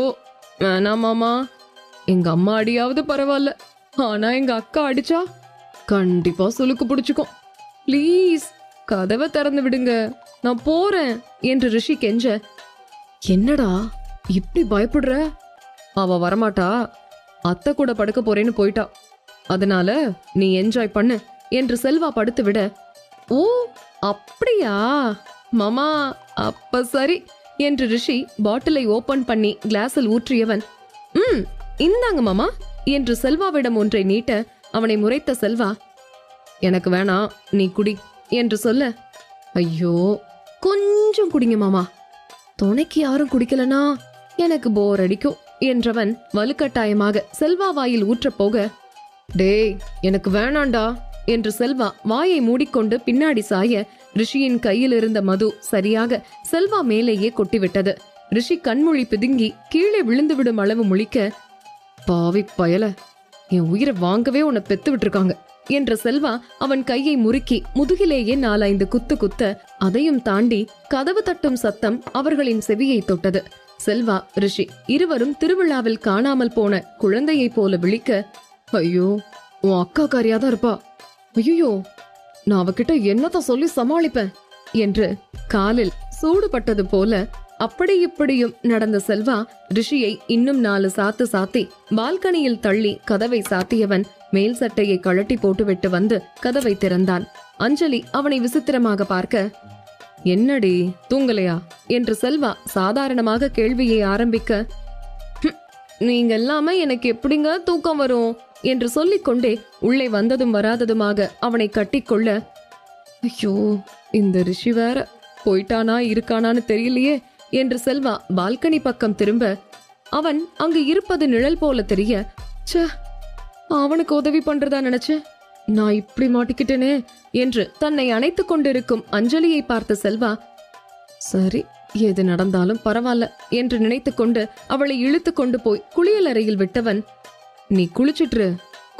வேணாம் மாமா, எங்க அம்மா அடியாவது பரவாயில்ல, ஆனா எங்க அக்கா அடிச்சா கண்டிப்பா சுளுக்கு பிடிச்சுக்கும், ப்ளீஸ் கதவை திறந்து விடுங்க, நான் போறேன் என்று ரிஷி கெஞ்ச, என்னடா இப்படி பயப்படுற, அவ வரமாட்டா, அத்தை கூட படுக்க போறேன்னு போயிட்டா, அதனால நீ என்ஜாய் பண்ணு என்று செல்வா படுத்து விட, ஓ அப்படியா மாமா, அப்ப சரி என்று ரிஷி பாட்டிலை ஓபன் பண்ணி கிளாஸில் ஊற்றியவன், இந்தாங்க மாமா என்று செல்வாவிடம் ஒன்றை நீட்ட அவனை முறைத்த செல்வா, எனக்கு வேணாம் நீ குடி என்று சொல்ல, ஐயோ கொஞ்சம் குடிங்க மாமா, துணைக்கு யாரும் குடிக்கலனா எனக்கு போர் அடிக்கும் என்றவன் வலுக்கட்டாயமாக செல்வா வாயில் ஊற்ற போக, டேய் எனக்கு வேணாண்டா என்று செல்வா வாயை மூடிக்கொண்டு பின்னாடி சாய, ரிஷியின் கையில் இருந்த மது சரியாக செல்வா மேலேயே கொட்டிவிட்டது. ரிஷி கண்மொழி பிதுங்கி கீழே விழுந்து விடும் அளவு முழிக்க, பாவி பயல, என் உயிரை வாங்கவே உன்னை பெத்து விட்டுருக்காங்க என்ற செல்வா அவன் கையை முறுக்கி முதுகிலேயே 4-5 குத்து குத்த, அதையும் தாண்டி கதவு தட்டும் சத்தம் அவர்களின் செவியை தொட்டது. செல்வா ரிஷி இருவரும் திருவிழாவில் காணாமல் போன குழந்தையை போல விழிக்க, ஐயோ உன் அக்கா காரியாதான் இருப்பா, ஐயோ நான் அவகிட்ட என்னதான் சொல்லி சமாளிப்பேன் என்று காலில் சூடுபட்டது போல அப்படி இப்படியும் நடந்த செல்வா ரிஷியை இன்னும் 4 சாத்து சாத்தி பால்கனியில் தள்ளி கதவை சாத்தியவன் மேல் சட்டையை கழட்டி போட்டுவிட்டு வந்து கதவை திறந்தான். அஞ்சலி அவனை விசித்திரமாக பார்க்க, என்னடி தூங்கலையா என்று செல்வா சாதாரணமாக கேள்வியை ஆரம்பிக்க, நீங்க எல்லாமே எனக்கு எப்படிங்க தூக்கம் வரும் என்று சொல்லிக்கொண்டே உள்ளே வந்ததும் வராததுமாக அவனை கட்டிக்கொள்ள, ஐயோ இந்த ரிஷி வேற போயிட்டானா இருக்கானான்னு தெரியலையே என்று செல்வா பால்கனி பக்கம் திரும்ப, அவன் அங்கு இருப்பது நிழல் போல தெரிய, ச்சே அவனுக்கு உதவி பண்றதா நினைச்சு நான் இப்படி மாட்டிக்கிட்டேனே என்று தன்னை அணைத்துக் கொண்டிருக்கும் அஞ்சலியை பார்த்த செல்வா, சரி எது நடந்தாலும் பரவாயில்ல என்று நினைத்துக் கொண்டு அவளை இழுத்து கொண்டு போய் குளியல் அறையில் விட்டவன், நீ குளிச்சிட்டு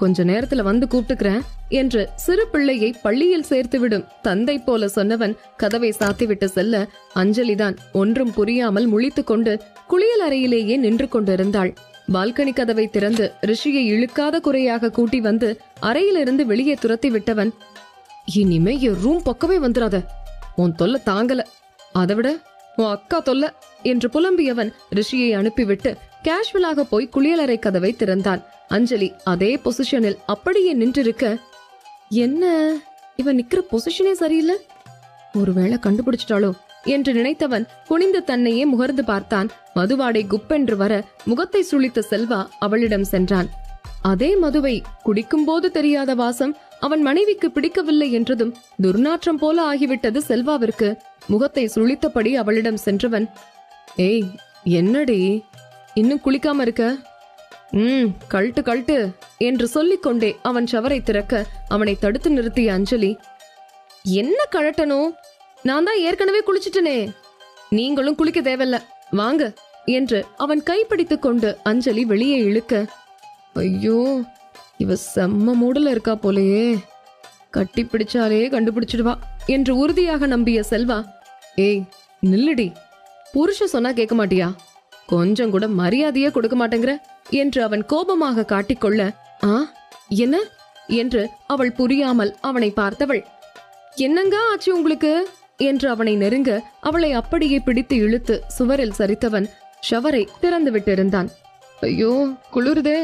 கொஞ்ச நேரத்துல வந்து கூப்பிட்டுக்கிறேன் என்று சிறு பிள்ளையை பள்ளியில் சேர்த்துவிடும் தந்தை போல சொன்னவன் கதவை சாத்திவிட்டு செல்ல, அஞ்சலிதான் ஒன்றும் புரியாமல் முழித்துக் கொண்டு குளியல் அறையிலேயே நின்று கொண்டிருந்தாள். பால்கனி கதவை திறந்து ரிஷியை இழுக்காத குறையாக கூட்டி வந்து அறையிலிருந்து வெளியே துரத்தி விட்டவன், இனிமே என் ரூம் பக்கமே வந்துடாத, உன் தொல்லை தாங்கல, அதை விட உன் அக்கா தொல்லை என்று புலம்பியவன் ரிஷியை அனுப்பிவிட்டு கேஷுவலாக போய் குளியலறை கதவை திறந்தான். அஞ்சலி அதே பொசிஷனில் அப்படியே நின்றிருக்க, என்ன இவன் நிக்கிற பொசிஷனே சரியில்லை, ஒருவேளை கண்டுபிடிச்சிட்டாளோ என்று நினைத்தவன் குனிந்து தன்னையே முகர்ந்து பார்த்தான். மதுவாடை குப்பென்று வர முகத்தை சுளித்த செல்வா அவளிடம் சென்றான். அதே மதுவை குடிக்கும் போது தெரியாத வாசம் அவன் மனைவிக்கு பிடிக்கவில்லை என்றதும் துர்நாற்றம் போல ஆகிவிட்டது செல்வாவிற்கு. முகத்தை சுளித்தபடி அவளிடம் சென்றவன், ஏய் என்னடி இன்னும் குளிக்காம இருக்க? கழட்டு கழட்டு என்று சொல்லிக்கொண்டே அவன் ஷவரை திறக்க அவனை தடுத்து நிறுத்திய அஞ்சலி, என்ன கழட்டணும், நான் தான் ஏற்கனவே குளிச்சிட்டனே, நீங்களும் குளிக்க தேவையில்ல வாங்க என்று அவன் கைப்பிடித்துக் கொண்டு அஞ்சலி வெளியே இழுக்க, ஐயோ இவ செம்ம மூடல இருக்கா போலையே, கட்டி பிடிச்சாலே கண்டுபிடிச்சிடுவா என்று உறுதியாக நம்பிய செல்வா, ஏய் நில்லுடி, புருஷ சொன்னா கேட்க மாட்டியா, கொஞ்சம் கூட மரியாதையே கொடுக்க மாட்டேங்கிற என்று அவன் கோபமாக காட்டிக்கொள்ள, என்ன என்று அவள் புரியாமல் அவனை பார்த்தவள், என்னங்க ஆச்சு உங்களுக்கு என்று அவனை நெருங்க அவளை அப்படியே பிடித்து இழுத்து சுவரில் சரித்தவன் ஷவரை திறந்து விட்டிருந்தான். ஐயோ குளிருதே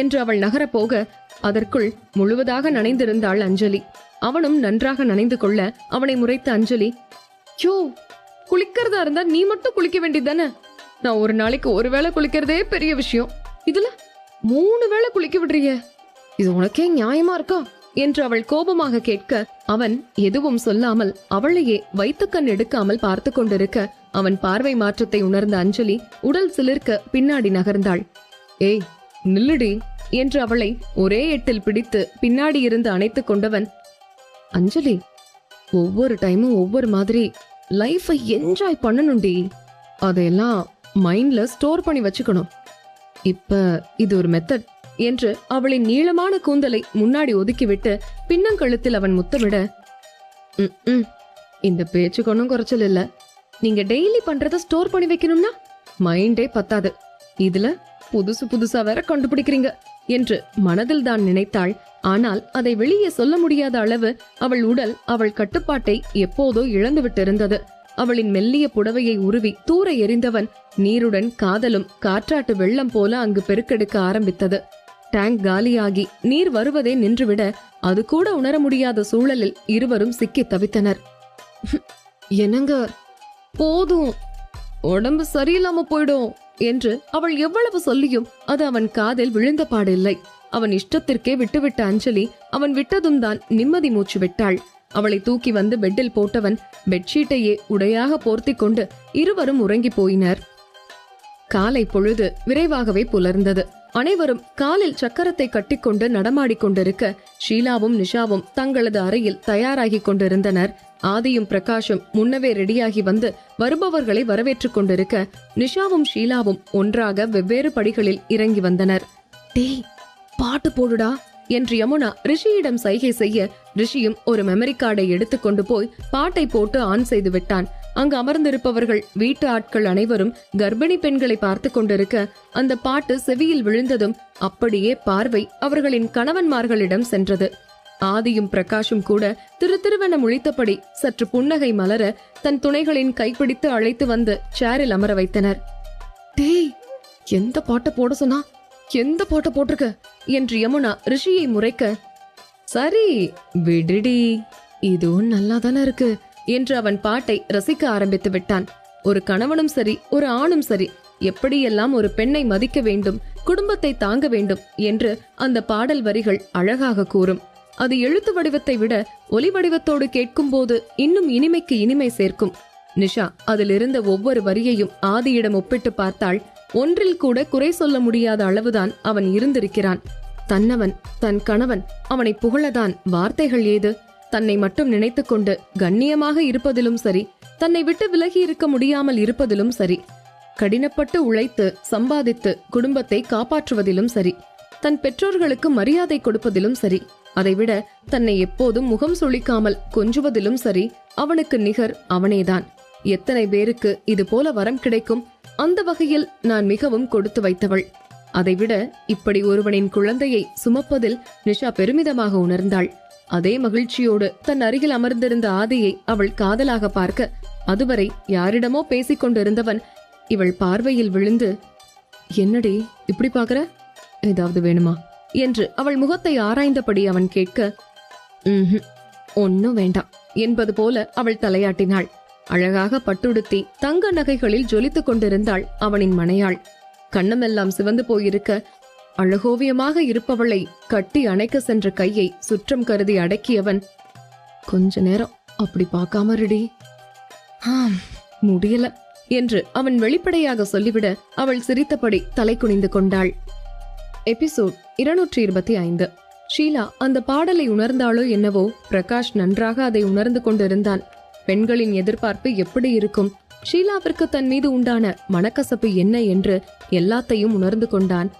என்று அவள் நகரப் போக அதற்குள் முழுவதாக நனைந்திருந்தாள் அஞ்சலி. அவனும் நன்றாக நனைந்து கொள்ள அவனை முறைத்த அஞ்சலி, யோ குளிக்கிறதா இருந்தா நீ மட்டும் குளிக்க வேண்டியதானே, நான் ஒரு நாளைக்கு ஒரு வேளை குளிக்கிறதே பெரிய விஷயம், இதுல 3 வேளை குளிக்க விடுறிய, இது உனக்கே நியாயமா இருக்கா என்று அவள் கோபமாக கேட்க அவன் எதுவும் சொல்லாமல் அவளையே வைத்துக்கண் எடுக்காமல் பார்த்து கொண்டிருக்க அவன் பார்வை மாற்றத்தை உணர்ந்த அஞ்சலி உடல் சிலிர்க்க பின்னாடி நகர்ந்தாள். ஏய் நில்லுடி என்று அவளை ஒரே எட்டில் பிடித்து பின்னாடி இருந்து அணைத்துக் கொண்டவன், அஞ்சலி ஒவ்வொரு டைமும் ஒவ்வொரு மாதிரி லைஃபை என்ஜாய் பண்ணணும்டி, அதையெல்லாம் மைண்ட்ல ஸ்டோர் பண்ணி வச்சுக்கணும், இப்ப இது ஒரு மெத்தட் என்று அவளின் நீளமான கூந்தலை முன்னாடி ஒதுக்கிவிட்டு பின்னங்கழுத்தில் அவன் முத்தமிட, இந்த பேச்சுக்கு ஒன்னும் குறைச்சல் இல்ல, நீங்க டெய்லி பண்றத ஸ்டோர் பண்ணி வைக்கணும்னா மைண்டே பத்தாது, இதுல புதுசு புதுசா வேற கண்டுபிடிக்கிறீங்க என்று மனதில் தான் நினைத்தாள். ஆனால் அதை வெளியே சொல்ல முடியாத அளவு அவள் உடல் அவள் கட்டுப்பாட்டை எப்போதோ இழந்து விட்டிருந்தது. அவளின் மெல்லிய புடவையை உருவி தூர எறிந்தவன் நீருடன் காதலும் காற்றாட்டு வெள்ளம் போல அங்கு பெருக்கெடுக்க ஆரம்பித்தது. டேங்க் காலியாகி நீர் வருவதே நின்றுவிட அது கூட உணர முடியாத சூழலில் இருவரும் சிக்கி தவித்தனர். என்னங்க போதும், உடம்பு சரியில்லாம போயிடும் என்று அவள் எவ்வளவு சொல்லியும் அது அவன் காதில் விழுந்த பாடில்லை. அவன் இஷ்டத்திற்கே விட்டுவிட்ட அஞ்சலி அவன் விட்டதும் தான் நிம்மதி மூச்சு விட்டாள். அவளை தூக்கி வந்து பெட்டில் போட்டவன் பெட்ஷீட்டையே உடையாக போர்த்தி கொண்டு இருவரும் உறங்கி போயினர். காலை பொழுது விரைவாகவே புலர்ந்தது. அனைவரும் காலில் சக்கரத்தை கட்டிக்கொண்டு நடமாடிக் கொண்டிருக்க ஷீலாவும் நிஷாவும் தங்களது அறையில் தயாராகி கொண்டிருந்தனர். ஆதியும் பிரகாஷும் முன்னவே ரெடியாகி வந்து வருபவர்களை வரவேற்றுக் கொண்டிருக்க நிஷாவும் ஷீலாவும் ஒன்றாக வெவ்வேறு படிகளில் இறங்கி வந்தனர். டேய் பாட்டு போடுடா என்று யமுனா ரிஷியிடம் சைகை செய்ய ரிஷியும் ஒரு மெமரி கார்டை எடுத்துக்கொண்டு போய் பாட்டை போட்டு ஆன் செய்து விட்டான். அங்கு அமர்ந்திருப்பவர்கள் வீட்டு ஆட்கள் அனைவரும் கர்ப்பிணி பெண்களை பார்த்து கொண்டிருக்க அந்த பாட்டு செவியில் விழுந்ததும் அப்படியே பார்வை அவர்களின் கணவன்மார்களிடம் சென்றது. ஆதியும் பிரகாஷும் கூட திருவென முழித்தபடி சற்று புன்னகை மலர தன் துணைகளின் கைப்பிடித்து அழைத்து வந்து சேரில் அமர வைத்தனர். டேய் எந்த பாட்டை போட சொன்னா, எந்த பாட்டை போட்டிருக்க என்று யமுனா ரிஷியை முறைக்க, சரி விடுடி இதுவும் நல்லா தானே இருக்கு என்று அவன் பாட்டை ரசிக்க ஆரம்பித்து விட்டான். ஒரு கணவனும் சரி ஒரு ஆணும் சரி எப்படியெல்லாம் ஒரு பெண்ணை மதிக்க வேண்டும், குடும்பத்தை தாங்க வேண்டும் என்று அந்த பாடல் வரிகள் அழகாக கூறும். அது எழுத்து வடிவத்தை விட ஒலி வடிவத்தோடு கேட்கும் போது இன்னும் இனிமைக்கு இனிமை சேர்க்கும். நிஷா அதிலிருந்த ஒவ்வொரு வரியையும் ஆதியிடம் ஒப்பிட்டு பார்த்தாள். ஒன்றில் கூட குறை சொல்ல முடியாத அளவுதான் அவன் இருந்திருக்கிறான். தன்னவன் தன் கணவன் அவனை புகழதான் வார்த்தைகள் ஏது? தன்னை மட்டும் நினைத்து கொண்டு கண்ணியமாக இருப்பதிலும் சரி, தன்னை விட்டு விலகி இருக்க முடியாமல் இருப்பதிலும் சரி, கடினப்பட்டு உழைத்து சம்பாதித்து குடும்பத்தை காப்பாற்றுவதிலும் சரி, தன் பெற்றோர்களுக்கு மரியாதை கொடுப்பதிலும் சரி, அதைவிட தன்னை எப்போதும் முகம் சுளிக்காமல் கொஞ்சுவதிலும் சரி, அவனுக்கு நிகர் அவனேதான். எத்தனை பேருக்கு இது போல வரம் கிடைக்கும்? அந்த வகையில் நான் மிகவும் கொடுத்து வைத்தவள். அதைவிட இப்படி ஒருவனின் குழந்தையை சுமப்பதில் நிஷா பெருமிதமாக உணர்ந்தாள். அதே மகிழ்ச்சியோடு தன் அருகில் அமர்ந்திருந்த ஆதியை அவள் காதலாக பார்க்க அதுவரை யாரிடமோ பேசிக் கொண்டிருந்தவன் இவள் பார்வையில் விழுந்து, என்னடி இப்படி பாக்குற, ஏதாவது வேணுமா என்று அவள் முகத்தை ஆராய்ந்தபடி அவன் கேட்க, ஒன்னும் வேண்டாம் என்பது போல அவள் தலையாட்டினாள். அழகாக பட்டுடுத்தி தங்க நகைகளில் ஜொலித்துக் கொண்டிருந்தாள் அவனின் மனையாள். கண்ணமெல்லாம் சிவந்து போயிருக்க அழகோவியமாக இருப்பவளை கட்டி அணைக்க சென்ற கையை சுற்றம் கருதி அடக்கியவன், கொஞ்ச நேரம் அப்படி பார்க்காம ரெடி, முடியல என்று அவன் வெளிப்படையாக சொல்லிவிட அவள் சிரித்தபடி தலை குனிந்து கொண்டாள். எபிசோட் 225. ஷீலா அந்த பாடலை உணர்ந்தாளோ என்னவோ, பிரகாஷ் நன்றாக அதை உணர்ந்து கொண்டிருந்தான். பெண்களின் எதிர்பார்ப்பு எப்படி இருக்கும், ஷீலாவிற்கு தன் மீது உண்டான மனக்கசப்பு என்ன என்று எல்லாத்தையும் உணர்ந்து கொண்டான்.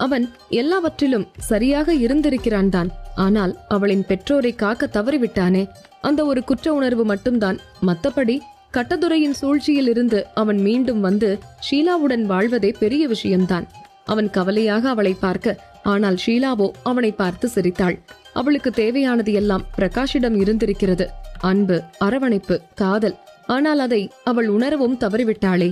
அவன் எல்லாவற்றிலும் சரியாக இருந்திருக்கிறான் தான். ஆனால் அவளின் பெற்றோரை காக்க தவறிவிட்டானே, அந்த ஒரு குற்ற உணர்வு மட்டும்தான். மத்தபடி கட்டதுரையின் சூழ்ச்சியில் இருந்து அவன் மீண்டும் வந்து ஷீலாவுடன் வாழ்வதே பெரிய விஷயம்தான். அவன் கவலையாக அவளை பார்க்க, ஆனால் ஷீலாவோ அவனை பார்த்து சிரித்தாள். அவளுக்கு தேவையானது எல்லாம் பிரகாஷிடம் இருந்திருக்கிறது. அன்பு, அரவணைப்பு, காதல். ஆனால் அதை அவள் உணரவும் தவறிவிட்டாளே.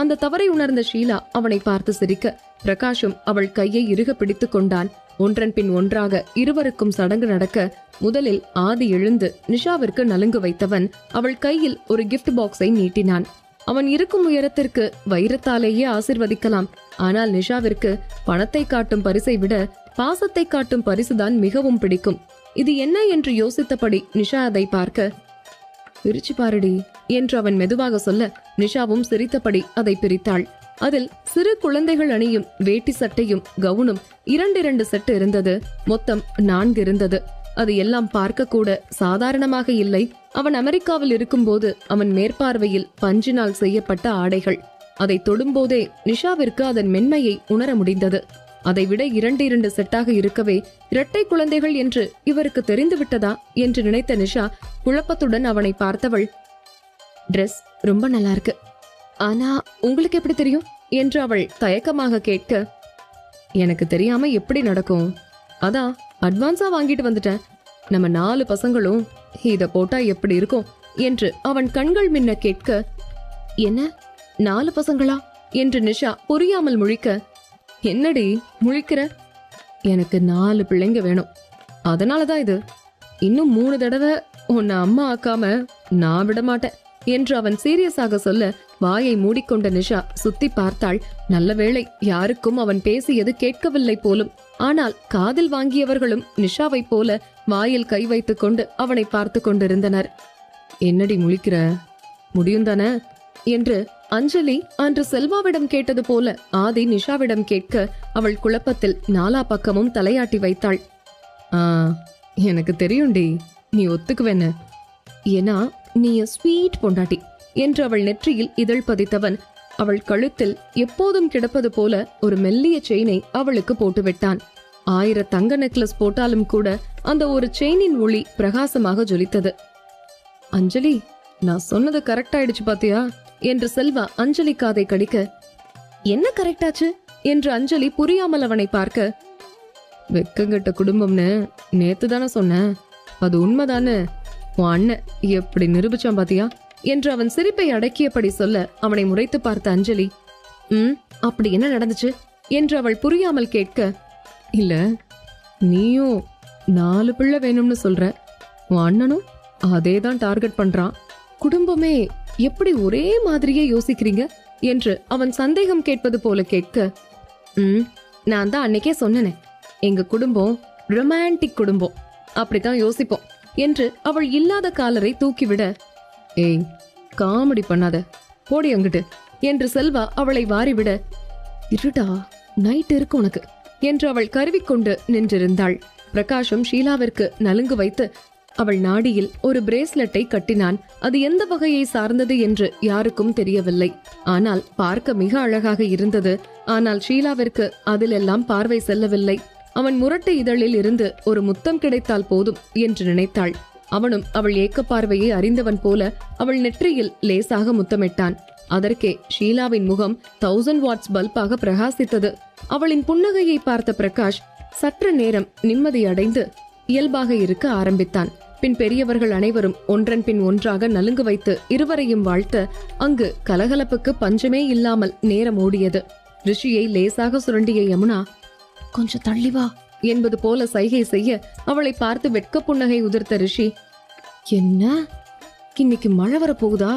அந்த தவறை உணர்ந்த ஷீலா அவனை பார்த்து சிரிக்க, பிரகாஷும் அவள் கையை இறுக பிடித்துக் கொண்டான். ஒன்றன் பின் ஒன்றாக இருவருக்கும் சடங்கு நடக்க, முதலில் ஆதி எழுந்து நிஷாவிற்கு நலுங்கு வைத்தவன் அவள் கையில் ஒரு கிஃப்ட் பாக்ஸை நீட்டினான். அவன் இருக்கும் உயரத்திற்கு வைரத்தாலேயே ஆசிர்வதிக்கலாம். ஆனால் நிஷாவிற்கு பணத்தை காட்டும் பரிசை விட பாசத்தை காட்டும் பரிசுதான் மிகவும் பிடிக்கும். இது என்ன என்று யோசித்தபடி நிஷா அதை பார்க்க, பிரிச்சு பாருடி என்று அவன் மெதுவாக சொல்ல, நிஷாவும் சிரித்தபடி அதை பிரித்தாள். அதில் சிறு குழந்தைகள் அணியும் வேட்டி சட்டையும் கவுனும் 2 செட்டு இருந்தது. மொத்தம் 4 இருந்தது. அது எல்லாம் பார்க்க கூட சாதாரணமாக இல்லை. அவன் அமெரிக்காவில் இருக்கும்போது அவன் மேற்பார்வையில் பஞ்சினால் செய்யப்பட்ட ஆடைகள். அதை தொடும்போதே நிஷாவிற்கு அதன் மென்மையை உணர முடிந்தது. அதைவிட 2 செட்டாக இருக்கவே இரட்டை குழந்தைகள் என்று இவருக்கு தெரிந்துவிட்டதா என்று நினைத்த நிஷா குழப்பத்துடன் அவனை பார்த்தவள், ட்ரெஸ் ரொம்ப நல்லா இருக்கு, ஆனா உங்களுக்கு எப்படி தெரியும் என்று அவள் தயக்கமாக கேட்க, எனக்கு தெரியாம எப்படி நடக்கும், அதான் அட்வான்ஸா வாங்கிட்டு வந்துட்டேன். நம்ம 4 பசங்களும் இத போட்டா எப்படி இருக்கும் என்று அவன் கண்கள் மின்ன கேட்க, என்ன 4 பசங்களா என்று நிஷா புரியாமல் முழிக்க, என்னடி முழிக்கிற, எனக்கு 4 பிள்ளைங்க வேணும், அதனாலதான் இது. இன்னும் 3 தடவை உன்னை அம்மா ஆக்காம நான் விட மாட்டேன் என்று அவன் சீரியஸாக சொல்ல, வாயை மூடிக்கொண்ட நிஷா சுத்தி பார்த்தாள். நல்ல வேளை யாருக்கும் அவன் பேசியது கேட்கவில்லை போலும். ஆனால் காதில் வாங்கியவர்களும் நிஷாவை போல வாயில் கை வைத்துக் கொண்டு அவனை பார்த்து கொண்டிருந்தனர். என்னடி முழிக்கிற, முடியும் தானே என்று அஞ்சலி அன்று செல்வாவிடம் கேட்டது போல ஆதி நிஷாவிடம் கேட்க, அவள் குழப்பத்தில் 4 பக்கமும் தலையாட்டி வைத்தாள். எனக்கு தெரியும்டி, நீ ஒத்துக்குவேன்னு, ஏன்னா நீ ஸ்வீட் பொண்டாட்டி என்று அவள் நெற்றியில் இதழ் பதித்தவன் அவள் கழுத்தில் எப்போதும் கிடப்பது போல ஒரு மெல்லிய செயினை அவளுக்கு போட்டுவிட்டான். 1000 தங்க நெக்லஸ் போட்டாலும் கூட அந்த ஒரு செயினின் ஒளி பிரகாசமாக ஜொலித்தது. அஞ்சலி, நான் சொன்னது கரெக்ட் ஆயிடுச்சு பாத்தியா என்று செல்வா அஞ்சலி காதை கடிக்க, என்ன கரெக்டாச்சு என்று அஞ்சலி புரியாமல் அவனை பார்க்க, வெக்கங்கட்ட குடும்பம்னு நேத்து தானே சொன்ன, அது உண்மைதானே, உன் அண்ணன் எப்படி நிரூபிச்சான் பாத்தியா என்று அவன் சிரிப்பை அடக்கியபடி சொல்ல, அவனை முறைத்து பார்த்த அஞ்சலி, அப்படி என்ன நடந்துச்சு என்று அவள் புரியாமல் கேட்க, இல்ல நீயும் 4 பிள்ளை வேணும்னு சொல்ற, உன் அண்ணனும் அதேதான் டார்கெட் பண்றான், குடும்பமே எப்படி ஒரே மாதிரியே யோசிக்கிறீங்க என்று அவன் சந்தேகம் கேட்பது போல கேட்க, நான் தான் அன்னைக்கே சொன்னேனே, எங்க குடும்பம் ரொமான்டிக் குடும்பம், அப்படித்தான் யோசிப்போம் என்று அவள் இல்லாத காலரை தூக்கிவிட, ஏய் காமெடி பண்ணாத, போடி அங்கிட்டு என்று செல்வா அவளை வாரிவிட, இருடா நைட் இருக்கு உனக்கு என்று அவள் கருவிக்கொண்டு நின்றிருந்தாள். பிரகாஷும் ஷீலாவிற்கு நலுங்கு வைத்து அவள் நாடியில் ஒரு பிரேஸ்லெட்டை கட்டினான். அது எந்த வகையை சார்ந்தது என்று யாருக்கும் தெரியவில்லை. ஆனால் பார்க்க மிக அழகாக இருந்தது. ஆனால் ஷீலாவிற்கு அதிலெல்லாம் பார்வை செல்லவில்லை. அவன் முரட்டு இதழில் இருந்து ஒரு முத்தம் கிடைத்தால் போதும் என்று நினைத்தாள். அவனும் அவள் ஏக்க பார்வையை அறிந்தவன் போல அவள் நெற்றியில் லேசாக முத்தமிட்டான். அதற்கே ஷீலாவின் முகம் 1000 வாட்ஸ் பல்பாக பிரகாசித்தது. அவளின் புன்னகையை பார்த்த பிரகாஷ் சற்று நேரம் நிம்மதியடைந்து இயல்பாக இருக்க ஆரம்பித்தான். பின் பெரியவர்கள் அனைவரும் ஒன்றன் பின் ஒன்றாக நலுங்கு வைத்து இருவரையும் வாழ்த்த அங்கு கலகலப்புக்கு பஞ்சமே இல்லாமல் நேரம் ஓடியது. ரிஷியை லேசாக சுரண்டிய யமுனா, கொஞ்சம் தள்ளி வா என்பது போல சைகை செய்ய அவளை பார்த்து வெட்க புன்னகை உதிர்த்த ரிஷி, என்ன இன்னைக்கு மழை வர போகுதா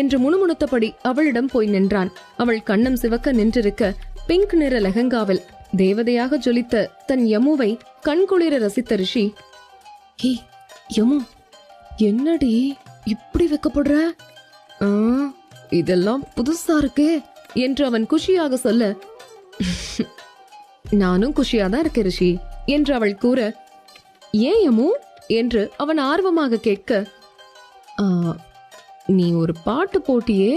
என்று முணுமுணுத்தபடி அவளிடம் போய் நின்றான். அவள் கண்ணம் சிவக்க நின்றிருக்க பிங்க் நிற லெஹங்காவில் தேவதையாக ஜொலித்த தன் யமுவை கண்குளிர ரசித்த ரிஷி, ஹே யமு, என்னடி இப்படி வெக்கப்படுற? இதெல்லாம் புதுசா இருக்கே என்று அவன் குஷியாக சொல்ல, நானும் குஷியாதான் இருக்கேன் ரிஷி என்று அவள் கூற, ஏன் யமு என்று அவன் ஆர்வமாக கேட்க, நீ ஒரு பாட்டு போட்டியே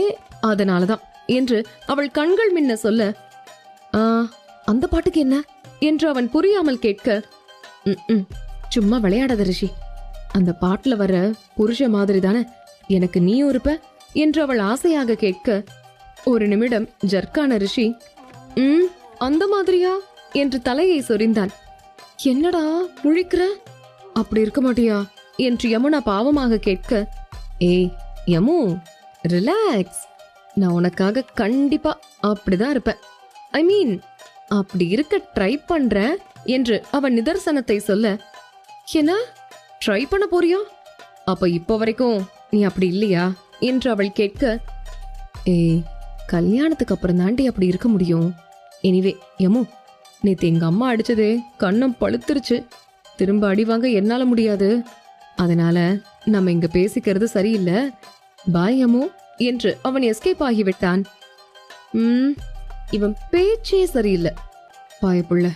அதனாலதான் என்று அவள் கண்கள் மின்ன சொல்ல, அந்த பாட்டுக்கு என்ன என்று அவன் புரியாமல் கேட்க, சும்மா விளையாடாத ரிஷி, அந்த பாட்டுல வர புருஷ மாதிரி தானே எனக்கு நீ இருப்ப என்று அவள் ஆசையாக கேட்க, ஒரு நிமிடம் ஜர்க்கான ரிஷி, அந்த மாதிரியா என்று தலையை சொரிந்தான். என்னடா முழிக்கிற, அப்படி இருக்க மாட்டியா என்று யமுனா பாவமாக கேட்க, ஏய் யமு, ரிலாக்ஸ், நான் உனக்காக கண்டிப்பா அப்படிதான் இருப்பேன், ஐ மீன் அப்படி இருக்க ட்ரை பண்றேன் என்று அவன் நிதர்சனத்தை சொல்ல, என்ன ட்ரை பண்ண போறியா? அப்ப இப்ப வரைக்கும் நீ அப்படி இல்லையா என்று அவள் கேட்க, ஏய் கல்யாணத்துக்கு அப்புறம் தாண்டி அப்படி இருக்க முடியும். எனிவே யமு, நேத்து எங்க அம்மா அடிச்சது கண்ணம் பழுத்துருச்சு, திரும்ப அடி வாங்க என்னால முடியாது, அதனால நம்ம இங்க பேசிக்கிறது சரியில்லை, பாய் யமு என்று அவன் எஸ்கேப் ஆகிவிட்டான். இவன் பேச்சே சரியில்லை, பாயப்புள்ள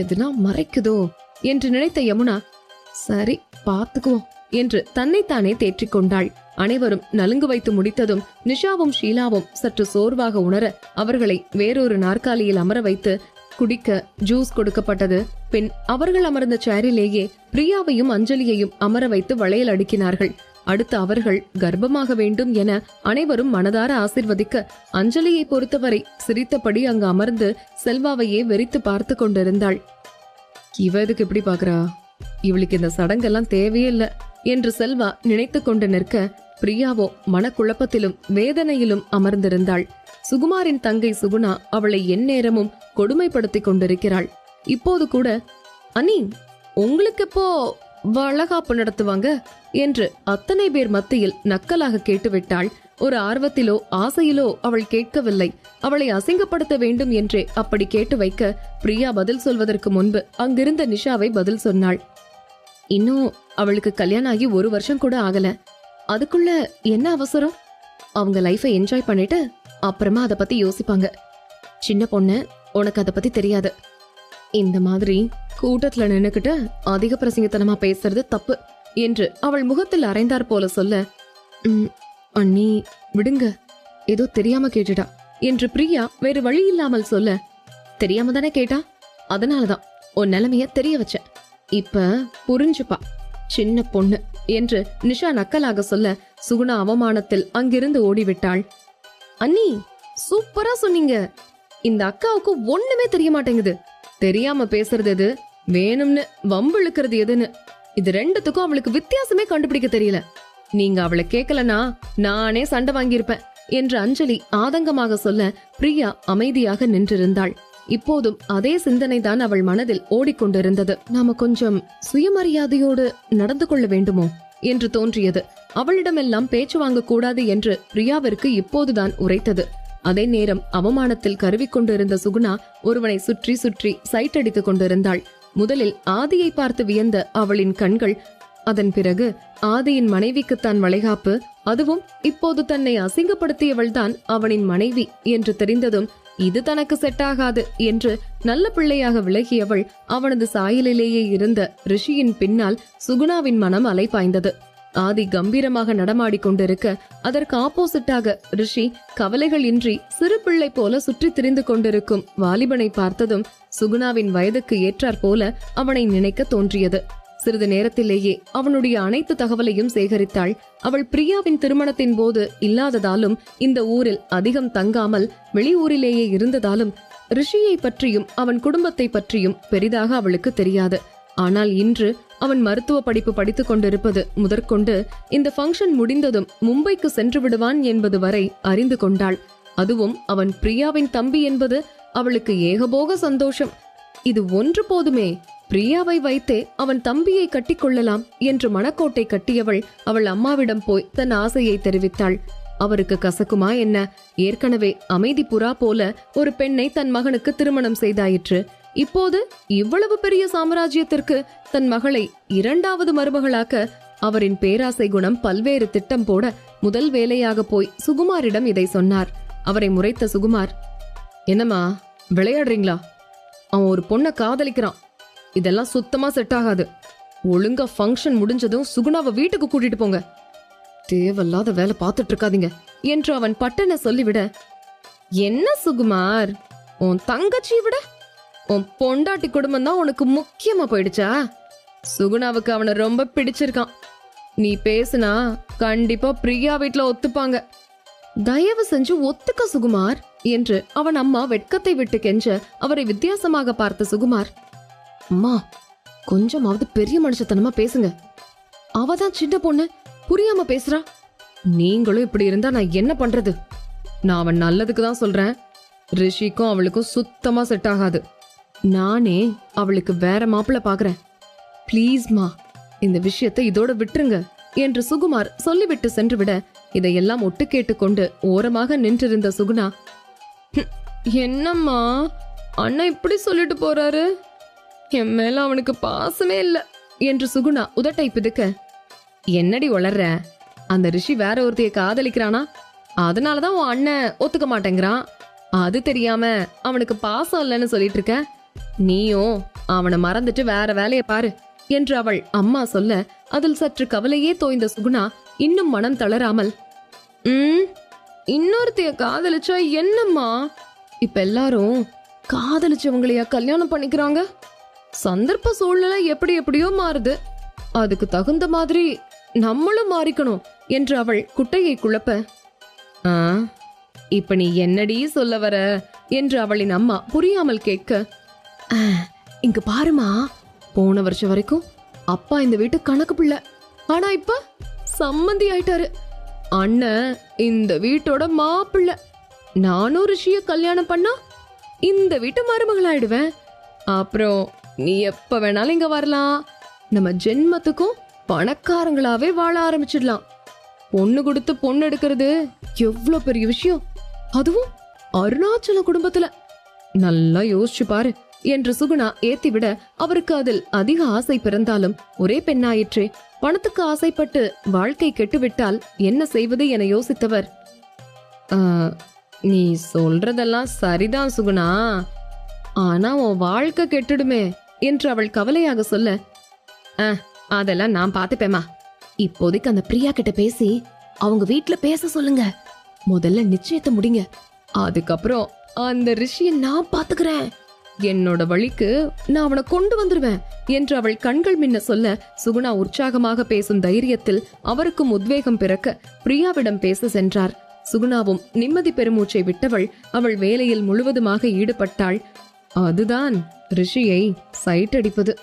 எதுனா மறைக்குதோ என்று நினைத்த யமுனா, சரி பாத்துக்குவோம் என்று தன்னைத்தானே தேற்றிக் கொண்டாள். அனைவரும் நலுங்கு வைத்து முடித்ததும் நிஷாவும் ஷீலாவும் சற்று சோர்வாக உணர அவர்களை வேறொரு நாற்காலியில் அமர வைத்து குடிக்க ஜூஸ் கொடுக்கப்பட்டது. பின் அவர்கள் அமர்ந்த சேரிலேயே பிரியாவையும் அஞ்சலியையும் அமர வைத்து வளையல் அடுக்கினார்கள். அடுத்து அவர்கள் கர்ப்பமாக வேண்டும் என அனைவரும் மனதார ஆசிர்வதிக்க, அஞ்சலியை பொறுத்தவரை சிரித்தபடி அங்கு அமர்ந்து செல்வாவையே வெறித்து பார்த்து கொண்டிருந்தாள். இவ எதுக்கு இப்படி பாக்குறா, இவளுக்கு இந்த சடங்கெல்லாம் தேவையே இல்ல என்று செல்வா நினைத்து கொண்டு நிற்க, பிரியாவோ மனக்குழப்பத்திலும் வேதனையிலும் அமர்ந்திருந்தாள். சுகுமாரின் தங்கை சுகுணா அவளை எந்நேரமும் கொடுமைப்படுத்திக் கொண்டிருக்கிறாள். இப்போது கூட, அனி உங்களுக்கு எப்போ வளகாப்பு நடத்துவாங்க என்று அத்தனை பேர் மத்தியில் நக்கலாக கேட்டுவிட்டாள். ஒரு ஆர்வத்திலோ ஆசையிலோ அவள் கேட்கவில்லை. அவளை அசிங்கப்படுத்த வேண்டும் என்றே அப்படி கேட்டு வைக்க, பிரியா பதில் சொல்வதற்கு முன்பு அங்கிருந்த நிஷாவை பதில் சொன்னாள். இன்னும் அவளுக்கு கல்யாணம் ஆகி 1 வருஷம் கூட ஆகல, அதுக்குள்ள என்ன அவசரம்? அவங்க லைஃபை என்ஜாய் பண்ணிட்டு அப்புறமா அதை பத்தி யோசிப்பாங்க. சின்ன பொண்ணு, உனக்கு அதை பத்தி தெரியாது. இந்த மாதிரி கூட்டத்துல நின்னுக்கிட்டு அதிக பிரசங்கத்தனமா பேசுறது தப்பு என்று அவள் முகத்தில் அரைந்தார் போல சொல்ல, அண்ணி விடுங்க, ஏதோ தெரியாம கேட்டுட்டா என்று பிரியா வேறு வழி இல்லாமல் சொல்ல, தெரியாம தானே கேட்டா, அதனாலதான் உன் நிலைமைய தெரிய வச்ச, இப்ப புரிஞ்சுப்பா, சின்ன பொண்ணு என்று நிஷா நக்கலாக சொல்ல, சுகுணா அவமானத்தில் அங்கிருந்து ஓடிவிட்டாள். அண்ணி சூப்பரா சொன்னீங்க, இந்த அக்காவுக்கு ஒண்ணுமே தெரிய மாட்டேங்குது, தெரியாம பேசுறது எது, வேணும்னு வம்பு இழுக்கிறது எதுன்னு, இது ரெண்டுத்துக்கும் அவளுக்கு வித்தியாசமே கண்டுபிடிக்க தெரியல. நீங்க அவளை கேட்கலனா நானே சண்டை வாங்கியிருப்பேன் என்று அஞ்சலி ஆதங்கமாக சொல்ல, பிரியா அமைதியாக நின்றிருந்தாள். இப்போதும் அதே சிந்தனை தான் அவள் மனதில் ஓடிக்கொண்டிருந்தது. நாம கொஞ்சம் சுயமரியாதையோடு நடந்து கொள்ள வேண்டுமோ என்று தோன்றியது. அவளிடமெல்லாம் பேச்சு வாங்க கூடாது என்று பிரியாவிற்கு இப்போதுதான் உரைத்தது. அதே நேரம் அவமானத்தில் கருவிக்கொண்டிருந்த சுகுணா ஒருவனை சுற்றி சுற்றி சைட் அடித்துக் கொண்டிருந்தாள். முதலில் ஆதியை பார்த்து வியந்த அவளின் கண்கள், அதன் பிறகு ஆதியின் மனைவிக்குத்தான் வளைகாப்பு, அதுவும் இப்போது தன்னை அசிங்கப்படுத்தியவள்தான் அவனின் மனைவி என்று தெரிந்ததும் இது தனக்கு செட் ஆகாது என்று நல்ல பிள்ளையாக விலகியவள் அவனது சாயலிலேயே இருந்த ரிஷியின் பின்னால் சுகுணாவின் மனம் அலைபாய்ந்தது. ஆதி கம்பீரமாக நடமாடி கொண்டிருக்க, அதற்கு ஆப்போசிட்டாக ரிஷி கவலைகள் இன்றி சிறு பிள்ளை போல சுற்றி திரிந்து கொண்டிருக்கும் வாலிபனை பார்த்ததும் சுகுணாவின் வயதுக்கு ஏற்றாற் போல அவனை நினைக்க தோன்றியது. சிறிது நேரத்திலேயே அவனுடைய அனைத்து தகவலையும் சேகரித்தாள். அவள் பிரியாவின் திருமணத்தின் போது இல்லாததாலும், இந்த ஊரில் அதிகம் தங்காமல் வெளியூரிலேயே இருந்ததாலும் ரிஷியை பற்றியும் அவன் குடும்பத்தை பற்றியும் பெரிதாக அவளுக்கு தெரியாது. ஆனால் இன்று அவன் மருத்துவ படிப்பு படித்துக் கொண்டிருப்பது முதற்கொண்டு இந்த ஃபங்க்ஷன் முடிந்ததும் மும்பைக்கு சென்று விடுவான் என்பது வரை அறிந்து கொண்டாள். அதுவும் அவன் பிரியாவின் தம்பி என்பது அவளுக்கு ஏகபோக சந்தோஷம். இது ஒன்று போதுமே, பிரியாவை வைத்தே அவன் தம்பியை கட்டிக்கொள்ளலாம் என்று மனக்கோட்டை கட்டியவள் அவள் அம்மாவிடம் போய் தன் ஆசையை தெரிவித்தாள். அவருக்கு கசக்குமா என்ன? ஏற்கனவே அமைதி புறா போல ஒரு பெண்ணை தன் மகனுக்கு திருமணம் செய்தாயிற்று. இப்போது இவ்வளவு பெரிய சாம்ராஜ்யத்திற்கு தன் மகளை இரண்டாவது மருமகளாக்க அவரின் பேராசை குணம் பல்வேறு திட்டம் போட முதல் வேலையாக போய் சுகுமாரிடம் இதை சொன்னார். அவரை முறைத்த சுகுமார், என்னம்மா விளையாடுறீங்களா? அவன் ஒரு பொண்ணை காதலிக்கிறான். இதெல்லாம் சுத்தமா செட் ஆகாது. ஒழுங்கா ஃபங்க்ஷன் முடிஞ்சதும் சுகுணாவை வீட்டுக்கு கூட்டிட்டு போங்க. தேவையில்லாத வேலை பார்த்துட்டு இருக்காதீங்க என்று அவன் பட்டன சொல்லிவிட, என்ன சுகுமார், உன் தங்கச்சி விட உன் பொண்டாட்டி குடும்பம் தான் உனக்கு முக்கியமா போயிடுச்சா? சுகுணாவுக்கு அவனை ரொம்ப பிடிச்சிருக்கான். நீ பேசுனா கண்டிப்பா பிரியா வீட்டுல ஒத்துப்பாங்க. தயவு செஞ்சு ஒத்துக்க சுகுமார் என்று அவன் அம்மா வெட்கத்தை விட்டு கெஞ்ச அவரை வித்தியாசமாக பார்த்த சுகுமார், அம்மா கொஞ்சமாவது பெரிய மனுஷத்தனமா பேசுங்க. அவதான் சின்ன பொண்ணு, புரியாம பேசுறா. நீங்களும் இப்படி இருந்தா நான் என்ன பண்றது? நான் அவன் நல்லதுக்கு தான் சொல்றேன். ரிஷிக்கும் அவளுக்கும் சுத்தமா செட் ஆகாது. நானே அவளுக்கு வேற மாப்பிள்ள பாக்குறேன். ப்ளீஸ்மா, இந்த விஷயத்தை இதோட விட்டுருங்க என்று சுகுமார் சொல்லிவிட்டு சென்றுவிட, இதையெல்லாம் ஒட்டு கேட்டுக்கொண்டு ஓரமாக நின்றிருந்த சுகுணா, என்னம்மா அண்ணன் இப்படி சொல்லிட்டு போறாரு? என் மேல அவனுக்கு பாசமே இல்ல என்று சுகுணா உதட்டை பிதுக்க, என்னடி வளர்ற? அந்த ரிஷி வேற ஒருத்தைய காதலிக்கிறானா? அதனாலதான் உன் அண்ணன் ஒத்துக்க மாட்டேங்கிறான். அது தெரியாம அவனுக்கு பாசம் இல்லைன்னு சொல்லிட்டு இருக்க. நீயும் அவனை மறந்துட்டு வேற வேலைய பாரு என்று அவள் அம்மா சொல்ல, அதில் சற்று கவலையே தோய்ந்த சுகுணா இன்னும் மனம் தளராமல், இன்னொருத்தைய காதலிச்சா என்னம்மா? இப்ப எல்லாரும் காதலிச்சவங்களையா கல்யாணம் பண்ணிக்கிறாங்க? சந்தர்ப்ப சூழ்நிலை எப்படி எப்படியோ மாறுது. அதுக்கு தகுந்த மாதிரி நம்மளும் மாறிக்கணும் என்று அவள் குட்டையை குழப்ப, இப்ப நீ என்னடி சொல்ல வர என்று அவளின் அம்மா புரியாமல் கேட்க, இங்க பாருமா, போன வருஷம் வரைக்கும் அப்பா இந்த வீட்டு கணக்கு பிள்ளை. ஆனா இப்ப சம்மந்தி ஆயிட்டாரு. அண்ணன் இந்த வீட்டோட மாப்பிள்ளை. நானும் ரிஷிய கல்யாணம் பண்ணா இந்த வீட்டு மருமகளாயிடுவேன். அப்புறம் நீ எப்ப வேணாலும் இங்க வரலாம். நம்ம ஜென்மத்துக்கும் பணக்காரங்களாவே வாழ ஆரம்பிச்சிடலாம். பொண்ணு கொடுத்து பொண்ணு எடுக்கிறது எவ்வளவு பெரிய விஷயம், அதுவும் அருணாச்சல குடும்பத்துல. நல்லா யோசிச்சு பாரு என்று சுகுணா ஏத்திவிட, அவருக்கு அதில் அதிக ஆசை பிறந்தாலும் ஒரே பெண்ணாயிற்றே. பணத்துக்கு ஆசைப்பட்டு வாழ்க்கை கெட்டுவிட்டால் என்ன செய்வது என யோசித்தவர், நீ சொல்றதெல்லாம் சரிதான் சுகுணா, ஆனா உன் வாழ்க்கை கெட்டுடுமே என்று அவள் கவலையாக சொல்ல, அதெல்லாம் நான் பாத்துப்பேமா. இப்போதைக்கு அந்த பிரியா கிட்ட பேசி அவங்க வீட்டுல பேச சொல்லுங்க. முதல்ல நிச்சயத்தை முடிங்க. அதுக்கப்புறம் அந்த ரிஷியை நான் பாத்துக்கிறேன். என்னோட வழிக்கு நான் அவனை கொண்டு வந்துருவேன் என்று அவள் கண்கள் மின்ன சொல்ல, சுகுணா உற்சாகமாக பேசும் தைரியத்தில் அவருக்கும் உத்வேகம் பிறக்க பிரியாவிடம் பேச சென்றார். சுகுணாவும் நிம்மதி பெருமூச்சை விட்டவள் அவள் வேலையில் முழுவதுமாக ஈடுபட்டாள். அதுதான் ரிஷியை சைட் அடிப்பது.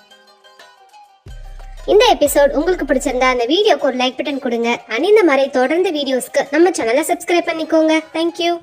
இந்த எபிசோட் உங்களுக்கு பிடிச்சிருந்தா அந்த வீடியோக்கு ஒரு லைக் பட்டன் கொடுங்க. அண்ட் இந்த மாதிரி தொடர்ந்து வீடியோஸ்க்கு நம்ம சேனலை சப்ஸ்கிரைப் பண்ணிக்கோங்க. தேங்க்யூ.